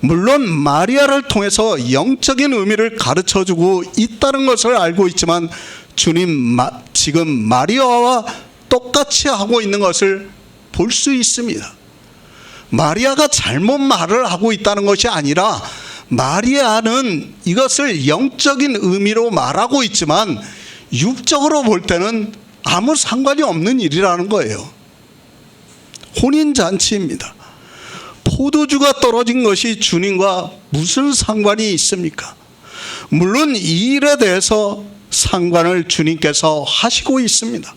물론 마리아를 통해서 영적인 의미를 가르쳐주고 있다는 것을 알고 있지만 주님 지금 마리아와 똑같이 하고 있는 것을 볼 수 있습니다. 마리아가 잘못 말을 하고 있다는 것이 아니라 마리아는 이것을 영적인 의미로 말하고 있지만 육적으로 볼 때는 아무 상관이 없는 일이라는 거예요. 혼인잔치입니다. 포도주가 떨어진 것이 주님과 무슨 상관이 있습니까? 물론 이 일에 대해서 상관을 주님께서 하시고 있습니다.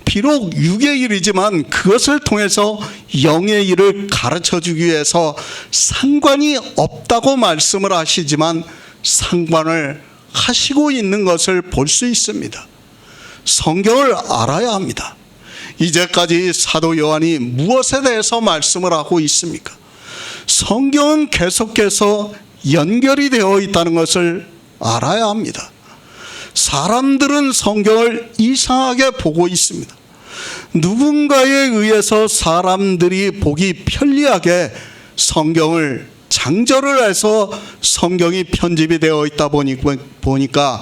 비록 육의 일이지만 그것을 통해서 영의 일을 가르쳐주기 위해서 상관이 없다고 말씀을 하시지만 상관을 하시고 있는 것을 볼 수 있습니다. 성경을 알아야 합니다. 이제까지 사도 요한이 무엇에 대해서 말씀을 하고 있습니까? 성경은 계속해서 연결이 되어 있다는 것을 알아야 합니다. 사람들은 성경을 이상하게 보고 있습니다. 누군가에 의해서 사람들이 보기 편리하게 성경을 장절을 해서 성경이 편집이 되어 있다 보니까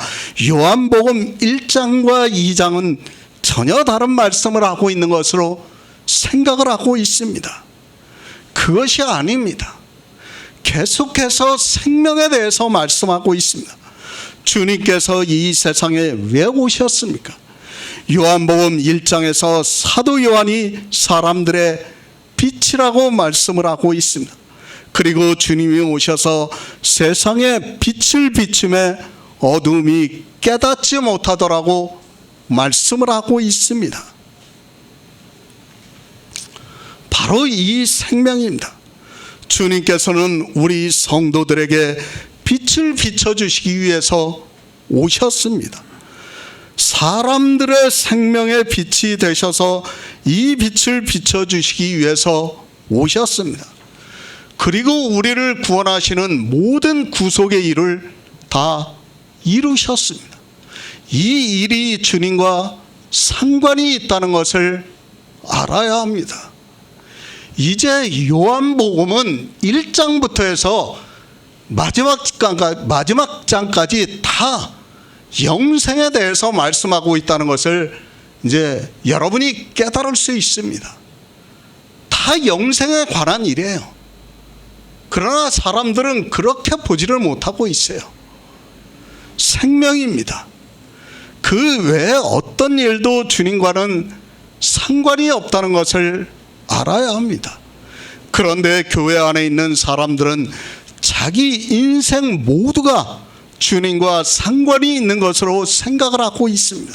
요한복음 1장과 2장은 전혀 다른 말씀을 하고 있는 것으로 생각을 하고 있습니다. 그것이 아닙니다. 계속해서 생명에 대해서 말씀하고 있습니다. 주님께서 이 세상에 왜 오셨습니까? 요한복음 1장에서 사도 요한이 사람들의 빛이라고 말씀을 하고 있습니다. 그리고 주님이 오셔서 세상에 빛을 비추매 어둠이 깨닫지 못하더라고 말씀을 하고 있습니다. 바로 이 생명입니다. 주님께서는 우리 성도들에게 빛을 비춰주시기 위해서 오셨습니다. 사람들의 생명의 빛이 되셔서 이 빛을 비춰주시기 위해서 오셨습니다. 그리고 우리를 구원하시는 모든 구속의 일을 다 이루셨습니다. 이 일이 주님과 상관이 있다는 것을 알아야 합니다. 이제 요한복음은 1장부터 해서 마지막 장까지 다 영생에 대해서 말씀하고 있다는 것을 이제 여러분이 깨달을 수 있습니다. 다 영생에 관한 일이에요. 그러나 사람들은 그렇게 보지를 못하고 있어요. 생명입니다. 그 외에 어떤 일도 주님과는 상관이 없다는 것을 알아야 합니다. 그런데 교회 안에 있는 사람들은 자기 인생 모두가 주님과 상관이 있는 것으로 생각을 하고 있습니다.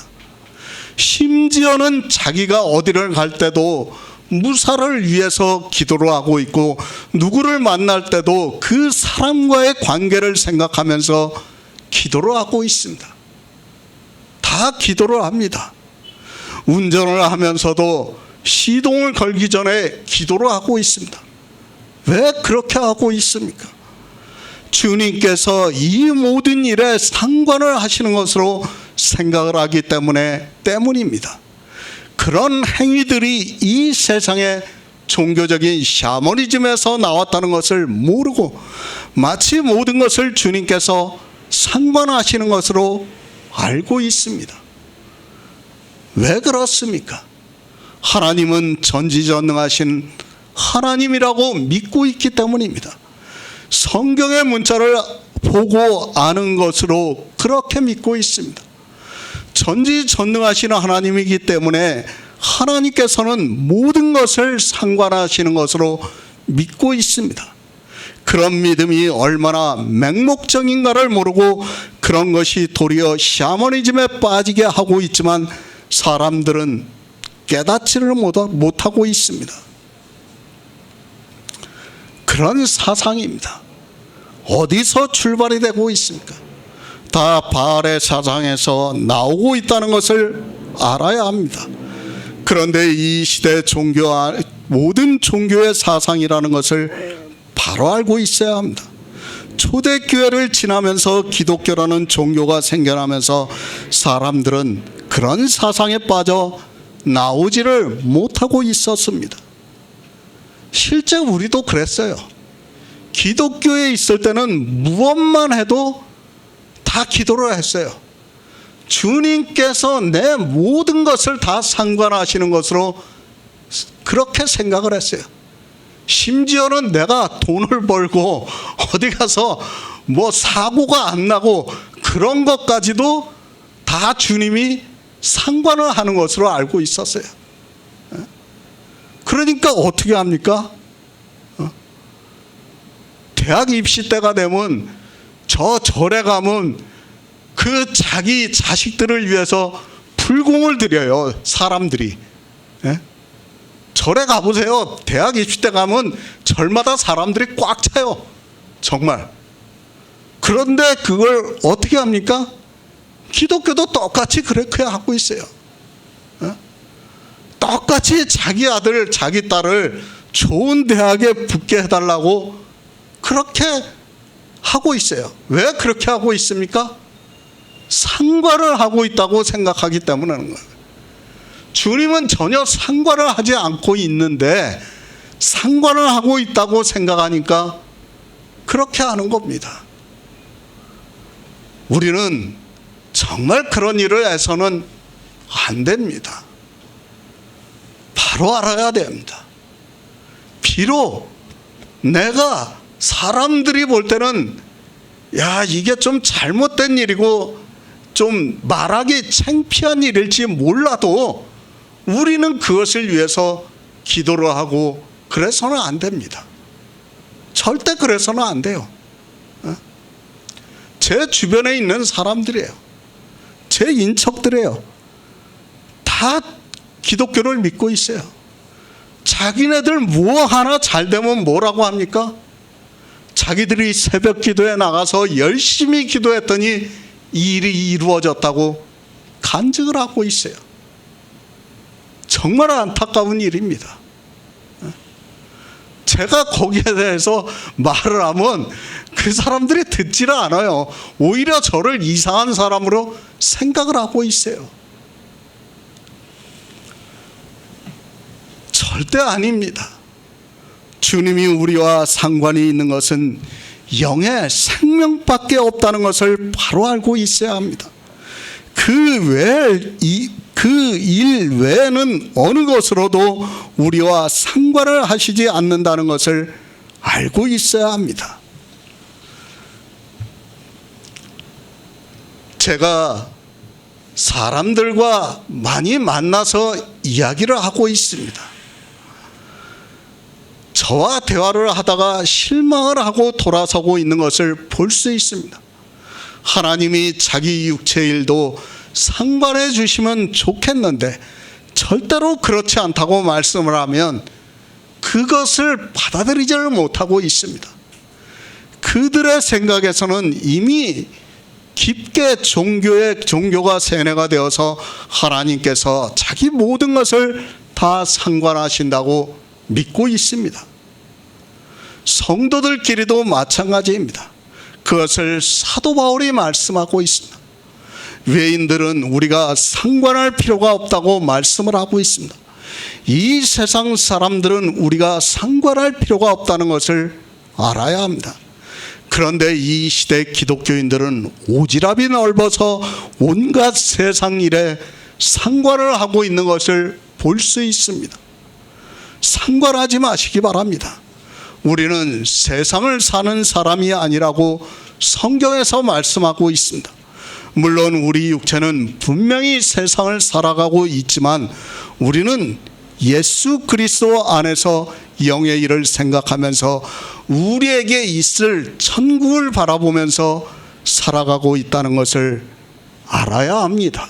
심지어는 자기가 어디를 갈 때도 무사를 위해서 기도를 하고 있고, 누구를 만날 때도 그 사람과의 관계를 생각하면서 기도를 하고 있습니다. 다 기도를 합니다. 운전을 하면서도 시동을 걸기 전에 기도를 하고 있습니다. 왜 그렇게 하고 있습니까? 주님께서 이 모든 일에 상관을 하시는 것으로 생각을 하기 때문입니다. 그런 행위들이 이 세상의 종교적인 샤머니즘에서 나왔다는 것을 모르고 마치 모든 것을 주님께서 상관하시는 것으로 알고 있습니다. 왜 그렇습니까? 하나님은 전지전능하신 하나님이라고 믿고 있기 때문입니다. 성경의 문자를 보고 아는 것으로 그렇게 믿고 있습니다. 전지전능하신 하나님이기 때문에 하나님께서는 모든 것을 상관하시는 것으로 믿고 있습니다. 그런 믿음이 얼마나 맹목적인가를 모르고 그런 것이 도리어 샤머니즘에 빠지게 하고 있지만 사람들은 깨닫지를 못하고 있습니다. 그런 사상입니다. 어디서 출발이 되고 있습니까? 다 바알의 사상에서 나오고 있다는 것을 알아야 합니다. 그런데 이 시대 모든 종교의 사상이라는 것을 바로 알고 있어야 합니다. 초대교회를 지나면서 기독교라는 종교가 생겨나면서 사람들은 그런 사상에 빠져 나오지를 못하고 있었습니다. 실제 우리도 그랬어요. 기독교에 있을 때는 무엇만 해도 다 기도를 했어요. 주님께서 내 모든 것을 다 상관하시는 것으로 그렇게 생각을 했어요. 심지어는 내가 돈을 벌고 어디 가서 뭐 사고가 안 나고 그런 것까지도 다 주님이 상관을 하는 것으로 알고 있었어요. 그러니까 어떻게 합니까? 대학 입시 때가 되면 저 절에 가면 그 자기 자식들을 위해서 불공을 드려요. 사람들이. 절에 가보세요. 대학 입시 때 가면 절마다 사람들이 꽉 차요. 정말. 그런데 그걸 어떻게 합니까? 기독교도 똑같이 그렇게 하고 있어요. 똑같이 자기 아들, 자기 딸을 좋은 대학에 붙게 해달라고 그렇게 하고 있어요. 왜 그렇게 하고 있습니까? 상관을 하고 있다고 생각하기 때문인 거예요. 주님은 전혀 상관을 하지 않고 있는데 상관을 하고 있다고 생각하니까 그렇게 하는 겁니다. 우리는 정말 그런 일을 해서는 안 됩니다. 바로 알아야 됩니다. 비록 내가 사람들이 볼 때는 야, 이게 좀 잘못된 일이고 좀 말하기 창피한 일일지 몰라도 우리는 그것을 위해서 기도를 하고 그래서는 안 됩니다. 절대 그래서는 안 돼요. 제 주변에 있는 사람들이에요. 제 인척들이에요. 다 기독교를 믿고 있어요. 자기네들 뭐 하나 잘 되면 뭐라고 합니까? 자기들이 새벽 기도에 나가서 열심히 기도했더니 일이 이루어졌다고 간증을 하고 있어요. 정말 안타까운 일입니다. 제가 거기에 대해서 말을 하면 그 사람들이 듣지를 않아요. 오히려 저를 이상한 사람으로 생각을 하고 있어요. 절대 아닙니다. 주님이 우리와 상관이 있는 것은 영의 생명밖에 없다는 것을 바로 알고 있어야 합니다. 그 일 외에는 어느 것으로도 우리와 상관을 하시지 않는다는 것을 알고 있어야 합니다. 제가 사람들과 많이 만나서 이야기를 하고 있습니다. 저와 대화를 하다가 실망을 하고 돌아서고 있는 것을 볼 수 있습니다. 하나님이 자기 육체일도 상관해 주시면 좋겠는데 절대로 그렇지 않다고 말씀을 하면 그것을 받아들이지를 못하고 있습니다. 그들의 생각에서는 이미 깊게 종교가 세뇌가 되어서 하나님께서 자기 모든 것을 다 상관하신다고 믿고 있습니다. 성도들끼리도 마찬가지입니다. 그것을 사도 바울이 말씀하고 있습니다. 외인들은 우리가 상관할 필요가 없다고 말씀을 하고 있습니다. 이 세상 사람들은 우리가 상관할 필요가 없다는 것을 알아야 합니다. 그런데 이 시대 기독교인들은 오지랖이 넓어서 온갖 세상 일에 상관을 하고 있는 것을 볼 수 있습니다. 상관하지 마시기 바랍니다. 우리는 세상을 사는 사람이 아니라고 성경에서 말씀하고 있습니다. 물론 우리 육체는 분명히 세상을 살아가고 있지만 우리는 예수 그리스도 안에서 영의 일을 생각하면서 우리에게 있을 천국을 바라보면서 살아가고 있다는 것을 알아야 합니다.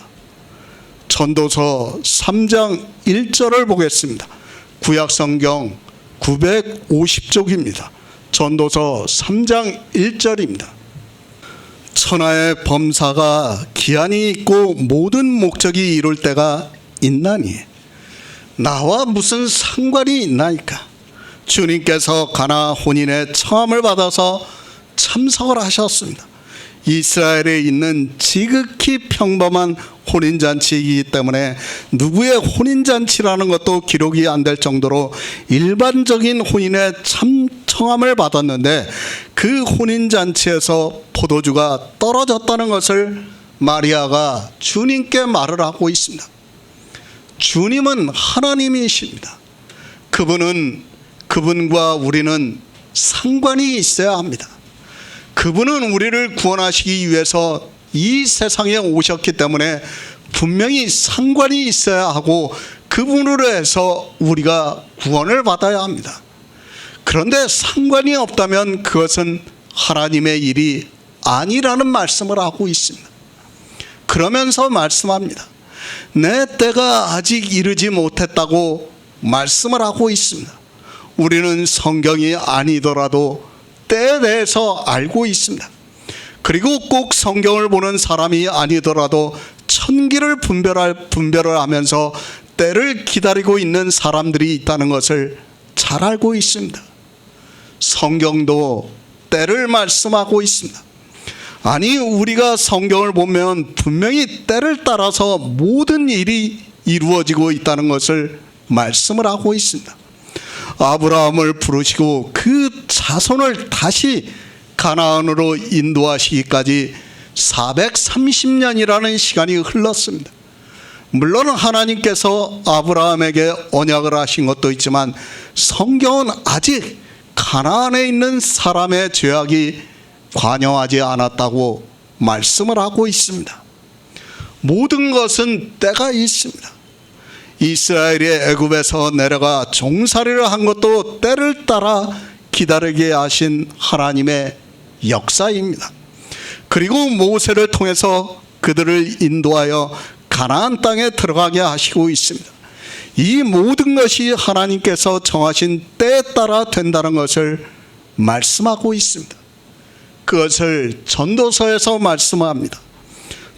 전도서 3장 1절을 보겠습니다. 구약성경 950쪽입니다. 전도서 3장 1절입니다. 천하의 범사가 기한이 있고 모든 목적이 이룰 때가 있나니 나와 무슨 상관이 있나이까. 주님께서 가나 혼인의 청함을 받아서 참석을 하셨습니다. 이스라엘에 있는 지극히 평범한 혼인잔치이기 때문에 누구의 혼인잔치라는 것도 기록이 안 될 정도로 일반적인 혼인의 청함을 받았는데 그 혼인잔치에서 포도주가 떨어졌다는 것을 마리아가 주님께 말을 하고 있습니다. 주님은 하나님이십니다. 그분과 우리는 상관이 있어야 합니다. 그분은 우리를 구원하시기 위해서 이 세상에 오셨기 때문에 분명히 상관이 있어야 하고 그분으로 해서 우리가 구원을 받아야 합니다. 그런데 상관이 없다면 그것은 하나님의 일이 아니라는 말씀을 하고 있습니다. 그러면서 말씀합니다. 내 때가 아직 이르지 못했다고 말씀을 하고 있습니다. 우리는 성경이 아니더라도 때에 대해서 알고 있습니다. 그리고 꼭 성경을 보는 사람이 아니더라도 천기를 분별을 하면서 때를 기다리고 있는 사람들이 있다는 것을 잘 알고 있습니다. 성경도 때를 말씀하고 있습니다. 아니, 우리가 성경을 보면 분명히 때를 따라서 모든 일이 이루어지고 있다는 것을 말씀을 하고 있습니다. 아브라함을 부르시고 그 자손을 다시 가나안으로 인도하시기까지 430년이라는 시간이 흘렀습니다. 물론 하나님께서 아브라함에게 언약을 하신 것도 있지만 성경은 아직 가나안에 있는 사람의 죄악이 관여하지 않았다고 말씀을 하고 있습니다. 모든 것은 때가 있습니다. 이스라엘이 애굽에서 내려가 종살이를 한 것도 때를 따라 기다리게 하신 하나님의 역사입니다. 그리고 모세를 통해서 그들을 인도하여 가나안 땅에 들어가게 하시고 있습니다. 이 모든 것이 하나님께서 정하신 때에 따라 된다는 것을 말씀하고 있습니다. 그것을 전도서에서 말씀합니다.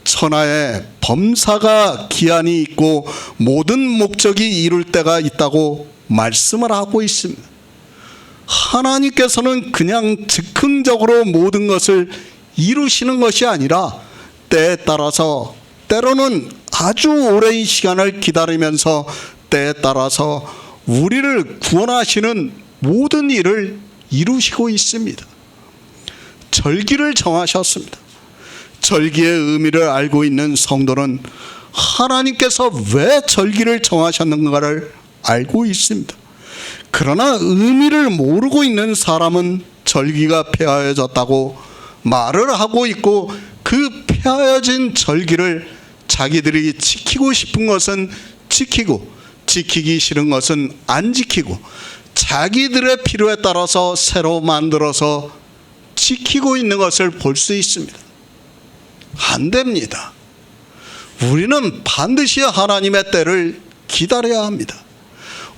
천하에 범사가 기한이 있고 모든 목적이 이룰 때가 있다고 말씀을 하고 있습니다. 하나님께서는 그냥 즉흥적으로 모든 것을 이루시는 것이 아니라 때에 따라서 때로는 아주 오랜 시간을 기다리면서 때에 따라서 우리를 구원하시는 모든 일을 이루시고 있습니다. 절기를 정하셨습니다. 절기의 의미를 알고 있는 성도는 하나님께서 왜 절기를 정하셨는가를 알고 있습니다. 그러나 의미를 모르고 있는 사람은 절기가 폐하여졌다고 말을 하고 있고, 그 폐하여진 절기를 자기들이 지키고 싶은 것은 지키고 지키기 싫은 것은 안 지키고 자기들의 필요에 따라서 새로 만들어서 지키고 있는 것을 볼 수 있습니다. 안 됩니다. 우리는 반드시 하나님의 때를 기다려야 합니다.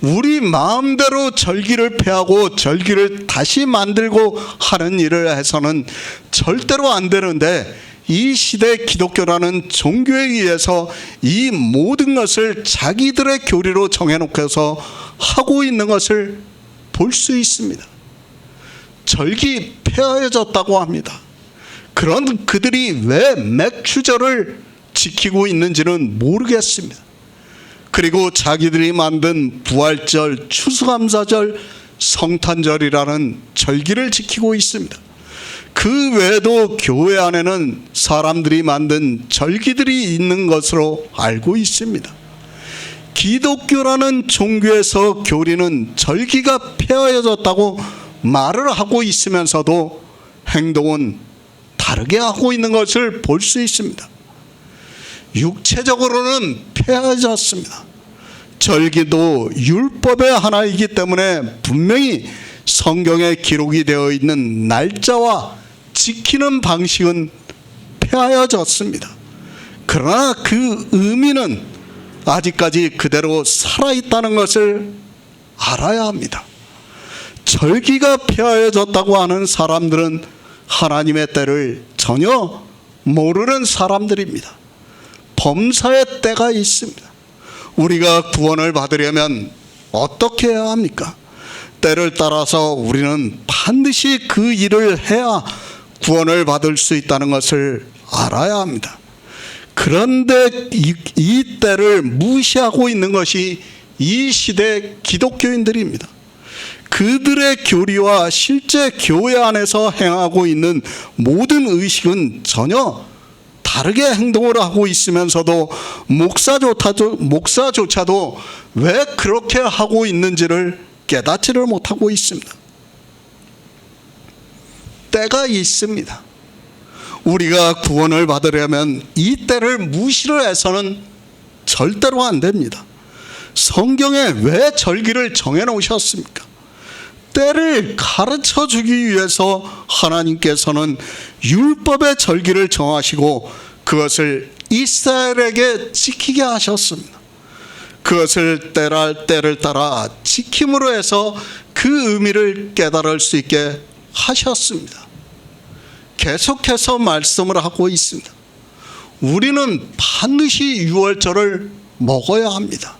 우리 마음대로 절기를 폐하고 절기를 다시 만들고 하는 일을 해서는 절대로 안 되는데, 이 시대 기독교라는 종교에 의해서 이 모든 것을 자기들의 교리로 정해놓고서 하고 있는 것을 볼 수 있습니다. 절기 폐하여졌다고 합니다. 그런 그들이 왜 맥추절을 지키고 있는지는 모르겠습니다. 그리고 자기들이 만든 부활절, 추수감사절, 성탄절이라는 절기를 지키고 있습니다. 그 외에도 교회 안에는 사람들이 만든 절기들이 있는 것으로 알고 있습니다. 기독교라는 종교에서 교리는 절기가 폐하여졌다고 말을 하고 있으면서도 행동은 다르게 하고 있는 것을 볼 수 있습니다. 육체적으로는 폐하여졌습니다. 절기도 율법의 하나이기 때문에 분명히 성경에 기록이 되어 있는 날짜와 지키는 방식은 폐하여졌습니다. 그러나 그 의미는 아직까지 그대로 살아있다는 것을 알아야 합니다. 절기가 폐하여졌다고 하는 사람들은 하나님의 때를 전혀 모르는 사람들입니다. 범사의 때가 있습니다. 우리가 구원을 받으려면 어떻게 해야 합니까? 때를 따라서 우리는 반드시 그 일을 해야 구원을 받을 수 있다는 것을 알아야 합니다. 그런데 이 때를 무시하고 있는 것이 이 시대 기독교인들입니다. 그들의 교리와 실제 교회 안에서 행하고 있는 모든 의식은 전혀 다르게 행동을 하고 있으면서도 목사조차도 왜 그렇게 하고 있는지를 깨닫지를 못하고 있습니다. 때가 있습니다. 우리가 구원을 받으려면 이 때를 무시를 해서는 절대로 안 됩니다. 성경에 왜 절기를 정해놓으셨습니까? 때를 가르쳐 주기 위해서 하나님께서는 율법의 절기를 정하시고 그것을 이스라엘에게 지키게 하셨습니다. 그것을 때를 따라 지킴으로 해서 그 의미를 깨달을 수 있게 하셨습니다. 계속해서 말씀을 하고 있습니다. 우리는 반드시 유월절을 먹어야 합니다.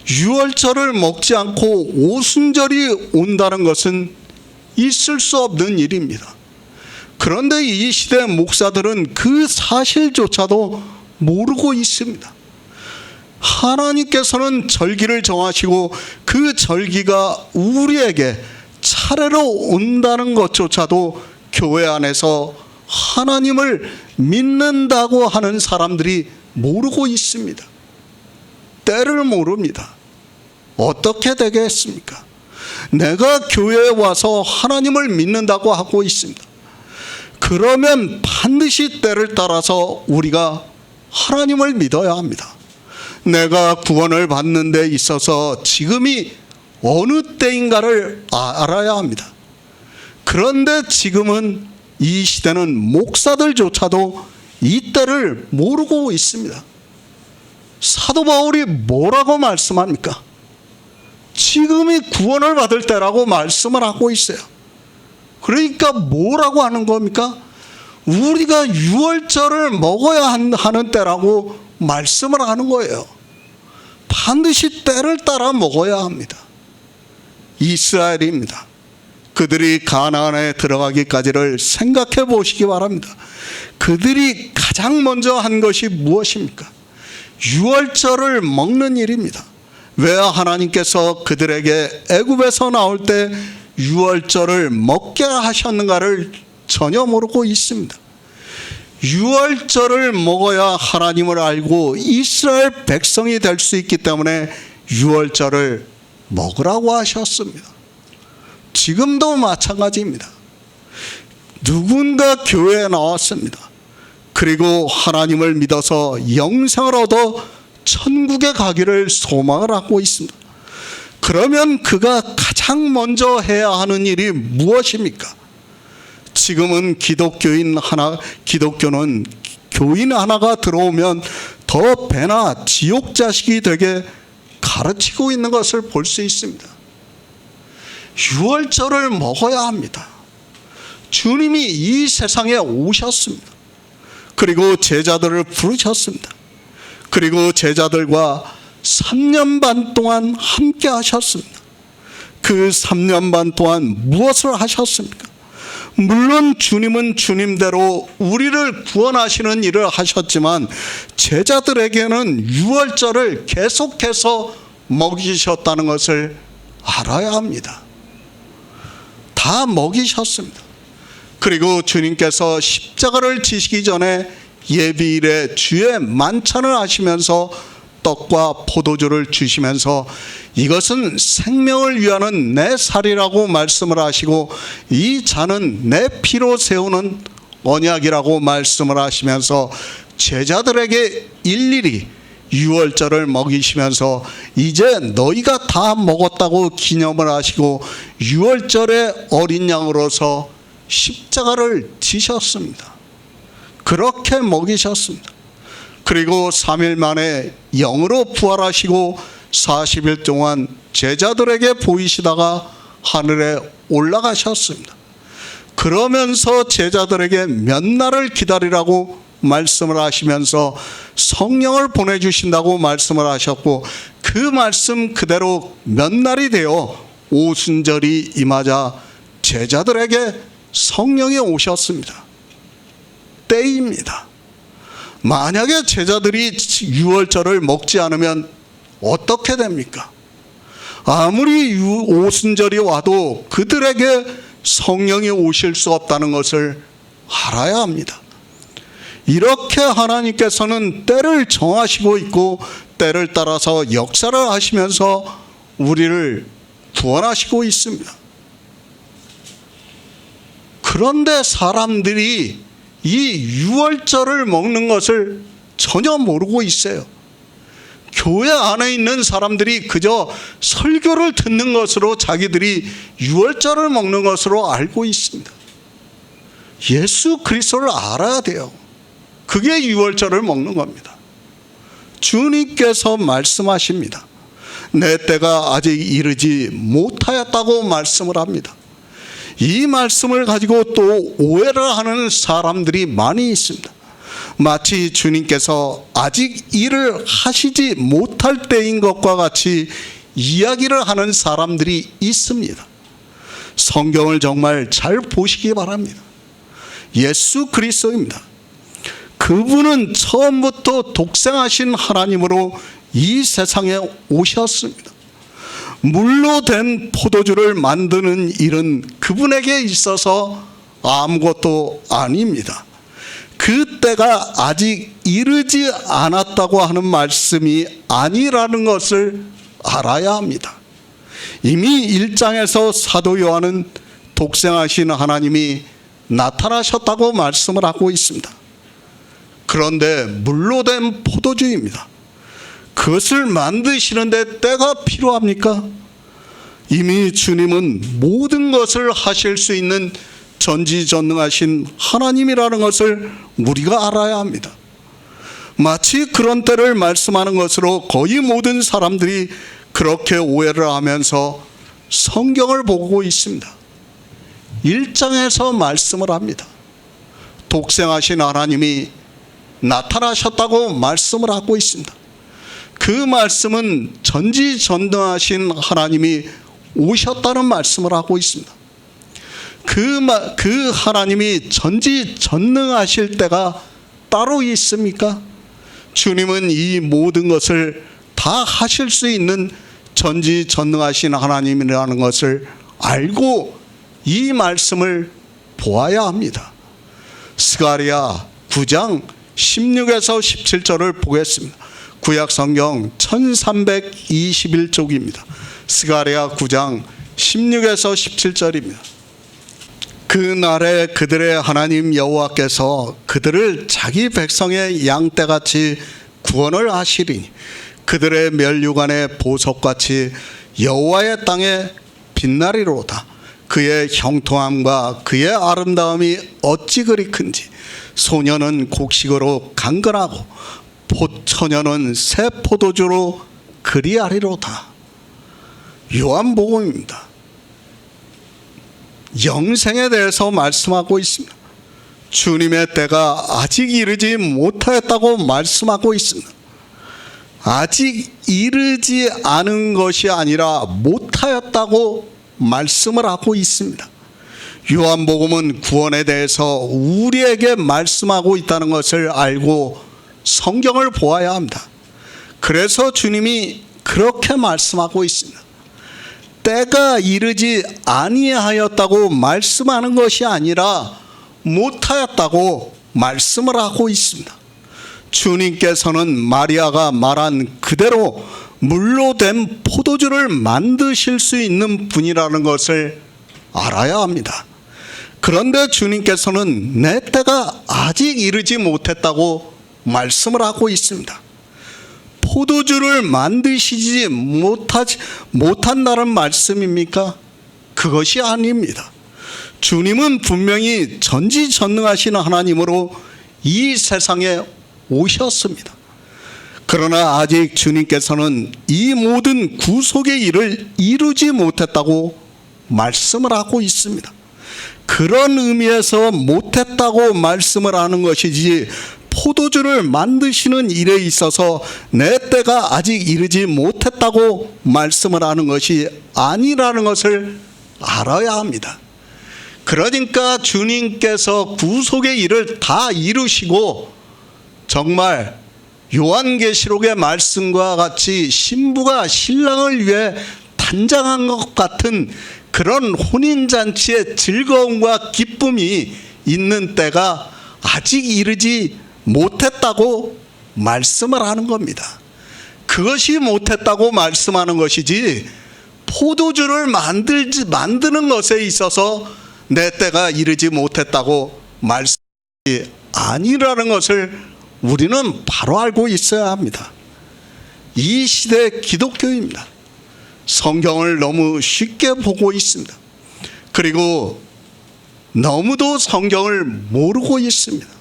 유월절을 먹지 않고 오순절이 온다는 것은 있을 수 없는 일입니다. 그런데 이 시대 목사들은 그 사실조차도 모르고 있습니다. 하나님께서는 절기를 정하시고 그 절기가 우리에게 차례로 온다는 것조차도 교회 안에서 하나님을 믿는다고 하는 사람들이 모르고 있습니다. 때를 모릅니다. 어떻게 되겠습니까? 내가 교회에 와서 하나님을 믿는다고 하고 있습니다. 그러면 반드시 때를 따라서 우리가 하나님을 믿어야 합니다. 내가 구원을 받는 데 있어서 지금이 어느 때인가를 알아야 합니다. 그런데 지금은 이 시대는 목사들조차도 이 때를 모르고 있습니다. 사도 바울이 뭐라고 말씀합니까? 지금이 구원을 받을 때라고 말씀을 하고 있어요. 그러니까 뭐라고 하는 겁니까? 우리가 유월절을 먹어야 하는 때라고 말씀을 하는 거예요. 반드시 때를 따라 먹어야 합니다. 이스라엘입니다. 그들이 가나안에 들어가기까지를 생각해 보시기 바랍니다. 그들이 가장 먼저 한 것이 무엇입니까? 유월절을 먹는 일입니다. 왜 하나님께서 그들에게 애굽에서 나올 때 유월절을 먹게 하셨는가를 전혀 모르고 있습니다. 유월절을 먹어야 하나님을 알고 이스라엘 백성이 될 수 있기 때문에 유월절을 먹으라고 하셨습니다. 지금도 마찬가지입니다. 누군가 교회에 나왔습니다. 그리고 하나님을 믿어서 영생을 얻어 천국에 가기를 소망을 하고 있습니다. 그러면 그가 가장 먼저 해야 하는 일이 무엇입니까? 지금은 기독교는 교인 하나가 들어오면 더 배나 지옥 자식이 되게 가르치고 있는 것을 볼 수 있습니다. 유월절을 먹어야 합니다. 주님이 이 세상에 오셨습니다. 그리고 제자들을 부르셨습니다. 그리고 제자들과 3년 반 동안 함께 하셨습니다. 그 3년 반 동안 무엇을 하셨습니까? 물론 주님은 주님대로 우리를 구원하시는 일을 하셨지만 제자들에게는 유월절을 계속해서 먹이셨다는 것을 알아야 합니다. 다 먹이셨습니다. 그리고 주님께서 십자가를 지시기 전에 예비일에 주의 만찬을 하시면서 떡과 포도주를 주시면서 이것은 생명을 위하는 내 살이라고 말씀을 하시고 이 잔은 내 피로 세우는 언약이라고 말씀을 하시면서 제자들에게 일일이 유월절을 먹이시면서 이제 너희가 다 먹었다고 기념을 하시고 유월절의 어린 양으로서 십자가를 지셨습니다. 그렇게 먹이셨습니다. 그리고 3일 만에 영으로 부활하시고 40일 동안 제자들에게 보이시다가 하늘에 올라가셨습니다. 그러면서 제자들에게 몇 날을 기다리라고 말씀을 하시면서 성령을 보내주신다고 말씀을 하셨고 그 말씀 그대로 몇 날이 되어 오순절이 임하자 제자들에게 성령이 오셨습니다. 때입니다. 만약에 제자들이 유월절을 먹지 않으면 어떻게 됩니까? 아무리 오순절이 와도 그들에게 성령이 오실 수 없다는 것을 알아야 합니다. 이렇게 하나님께서는 때를 정하시고 있고 때를 따라서 역사를 하시면서 우리를 구원하시고 있습니다. 그런데 사람들이 이 유월절을 먹는 것을 전혀 모르고 있어요. 교회 안에 있는 사람들이 그저 설교를 듣는 것으로 자기들이 유월절을 먹는 것으로 알고 있습니다. 예수 그리스도를 알아야 돼요. 그게 유월절을 먹는 겁니다. 주님께서 말씀하십니다. 내 때가 아직 이르지 못하였다고 말씀을 합니다. 이 말씀을 가지고 또 오해를 하는 사람들이 많이 있습니다. 마치 주님께서 아직 일을 하시지 못할 때인 것과 같이 이야기를 하는 사람들이 있습니다. 성경을 정말 잘 보시기 바랍니다. 예수 그리스도입니다. 그분은 처음부터 독생하신 하나님으로 이 세상에 오셨습니다. 물로 된 포도주를 만드는 일은 그분에게 있어서 아무것도 아닙니다. 그 때가 아직 이르지 않았다고 하는 말씀이 아니라는 것을 알아야 합니다. 이미 1장에서 사도 요한은 독생하신 하나님이 나타나셨다고 말씀을 하고 있습니다. 그런데 물로 된 포도주입니다. 그것을 만드시는데 때가 필요합니까? 이미 주님은 모든 것을 하실 수 있는 전지전능하신 하나님이라는 것을 우리가 알아야 합니다. 마치 그런 때를 말씀하는 것으로 거의 모든 사람들이 그렇게 오해를 하면서 성경을 보고 있습니다. 1장에서 말씀을 합니다. 독생하신 하나님이 나타나셨다고 말씀을 하고 있습니다. 그 말씀은 전지전능하신 하나님이 오셨다는 말씀을 하고 있습니다. 그 하나님이 전지전능하실 때가 따로 있습니까? 주님은 이 모든 것을 다 하실 수 있는 전지전능하신 하나님이라는 것을 알고 이 말씀을 보아야 합니다. 스가랴 9장 16에서 17절을 보겠습니다. 구약성경 1321쪽입니다. 스가랴 9장 16에서 17절입니다. 그날에 그들의 하나님 여호와께서 그들을 자기 백성의 양떼같이 구원을 하시리니 그들의 멸류관의 보석같이 여호와의 땅에 빛나리로다. 그의 형통함과 그의 아름다움이 어찌 그리 큰지. 소녀는 곡식으로 강건하고 처녀는 새 포도주로 그리하리로다. 요한복음입니다. 영생에 대해서 말씀하고 있습니다. 주님의 때가 아직 이르지 못하였다고 말씀하고 있습니다. 아직 이르지 않은 것이 아니라 못하였다고 말씀을 하고 있습니다. 요한복음은 구원에 대해서 우리에게 말씀하고 있다는 것을 알고 성경을 보아야 합니다. 그래서 주님이 그렇게 말씀하고 있습니다. 때가 이르지 아니하였다고 말씀하는 것이 아니라 못하였다고 말씀을 하고 있습니다. 주님께서는 마리아가 말한 그대로 물로 된 포도주를 만드실 수 있는 분이라는 것을 알아야 합니다. 그런데 주님께서는 내 때가 아직 이르지 못했다고 말씀을 하고 있습니다. 포도주를 만드시지 못한다는 말씀입니까? 그것이 아닙니다. 주님은 분명히 전지전능하신 하나님으로 이 세상에 오셨습니다. 그러나 아직 주님께서는 이 모든 구속의 일을 이루지 못했다고 말씀을 하고 있습니다. 그런 의미에서 못했다고 말씀을 하는 것이지 포도주를 만드시는 일에 있어서 내 때가 아직 이르지 못했다고 말씀을 하는 것이 아니라는 것을 알아야 합니다. 그러니까 주님께서 구속의 일을 다 이루시고 정말 요한계시록의 말씀과 같이 신부가 신랑을 위해 단장한 것 같은 그런 혼인잔치의 즐거움과 기쁨이 있는 때가 아직 이르지 못했다고 말씀을 하는 겁니다. 그것이 못했다고 말씀하는 것이지 포도주를 만드는 것에 있어서 내 때가 이르지 못했다고 말씀이 아니라는 것을 우리는 바로 알고 있어야 합니다. 이 시대 기독교입니다. 성경을 너무 쉽게 보고 있습니다. 그리고 너무도 성경을 모르고 있습니다.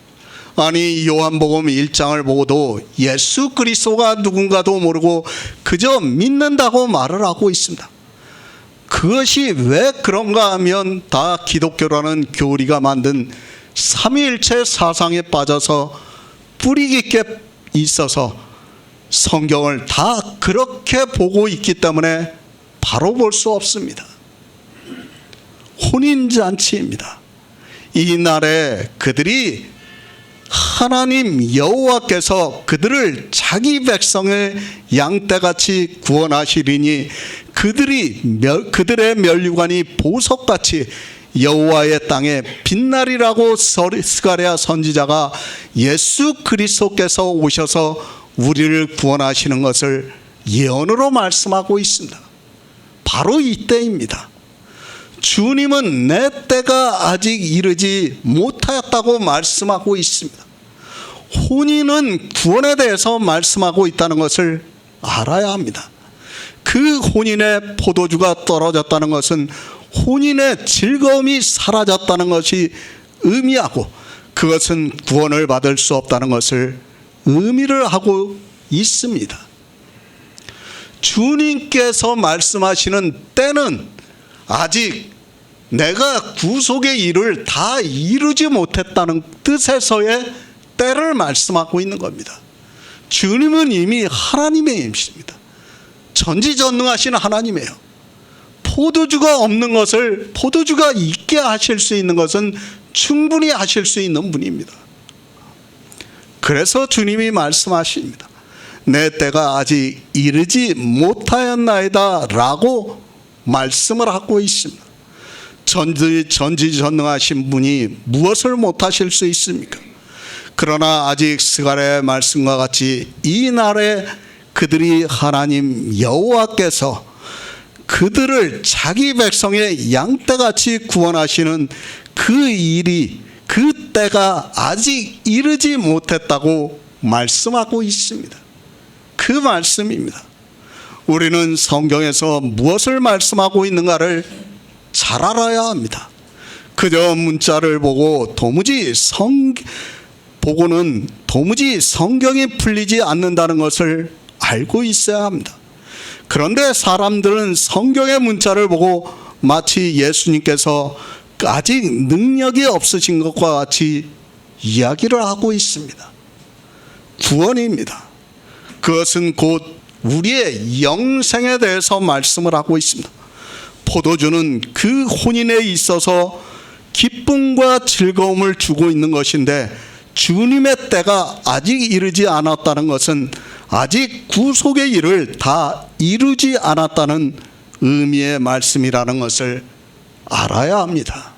아니 요한복음 1장을 보고도 예수 그리스도가 누군가도 모르고 그저 믿는다고 말을 하고 있습니다. 그것이 왜 그런가 하면 다 기독교라는 교리가 만든 삼위일체 사상에 빠져서 뿌리 깊게 있어서 성경을 다 그렇게 보고 있기 때문에 바로 볼 수 없습니다. 혼인잔치입니다. 이 날에 그들이 하나님 여호와께서 그들을 자기 백성의 양떼같이 구원하시리니 그들의 면류관이 보석같이 여호와의 땅에 빛나리라고 스가랴 선지자가 예수 그리스도께서 오셔서 우리를 구원하시는 것을 예언으로 말씀하고 있습니다. 바로 이때입니다. 주님은 내 때가 아직 이르지 못하였다고 말씀하고 있습니다. 혼인은 구원에 대해서 말씀하고 있다는 것을 알아야 합니다. 그 혼인의 포도주가 떨어졌다는 것은 혼인의 즐거움이 사라졌다는 것이 의미하고, 그것은 구원을 받을 수 없다는 것을 의미를 하고 있습니다. 주님께서 말씀하시는 때는 아직 내가 구속의 일을 다 이루지 못했다는 뜻에서의 때를 말씀하고 있는 겁니다. 주님은 이미 하나님의 임시입니다. 전지전능하신 하나님이에요. 포도주가 없는 것을 포도주가 있게 하실 수 있는 것은 충분히 하실 수 있는 분입니다. 그래서 주님이 말씀하십니다. 내 때가 아직 이르지 못하였나이다 라고 말씀을 하고 있습니다. 전지전능하신 분이 무엇을 못하실 수 있습니까? 그러나 아직 스가랴의 말씀과 같이 이 날에 그들이 하나님 여호와께서 그들을 자기 백성의 양떼같이 구원하시는 그 일이, 그 때가 아직 이르지 못했다고 말씀하고 있습니다. 그 말씀입니다. 우리는 성경에서 무엇을 말씀하고 있는가를 잘 알아야 합니다. 그저 문자를 보고 보고는 도무지 성경이 풀리지 않는다는 것을 알고 있어야 합니다. 그런데 사람들은 성경의 문자를 보고 마치 예수님께서 아직 능력이 없으신 것과 같이 이야기를 하고 있습니다. 구원입니다. 그것은 곧 우리의 영생에 대해서 말씀을 하고 있습니다. 포도주는 그 혼인에 있어서 기쁨과 즐거움을 주고 있는 것인데, 주님의 때가 아직 이르지 않았다는 것은 아직 구속의 일을 다 이루지 않았다는 의미의 말씀이라는 것을 알아야 합니다.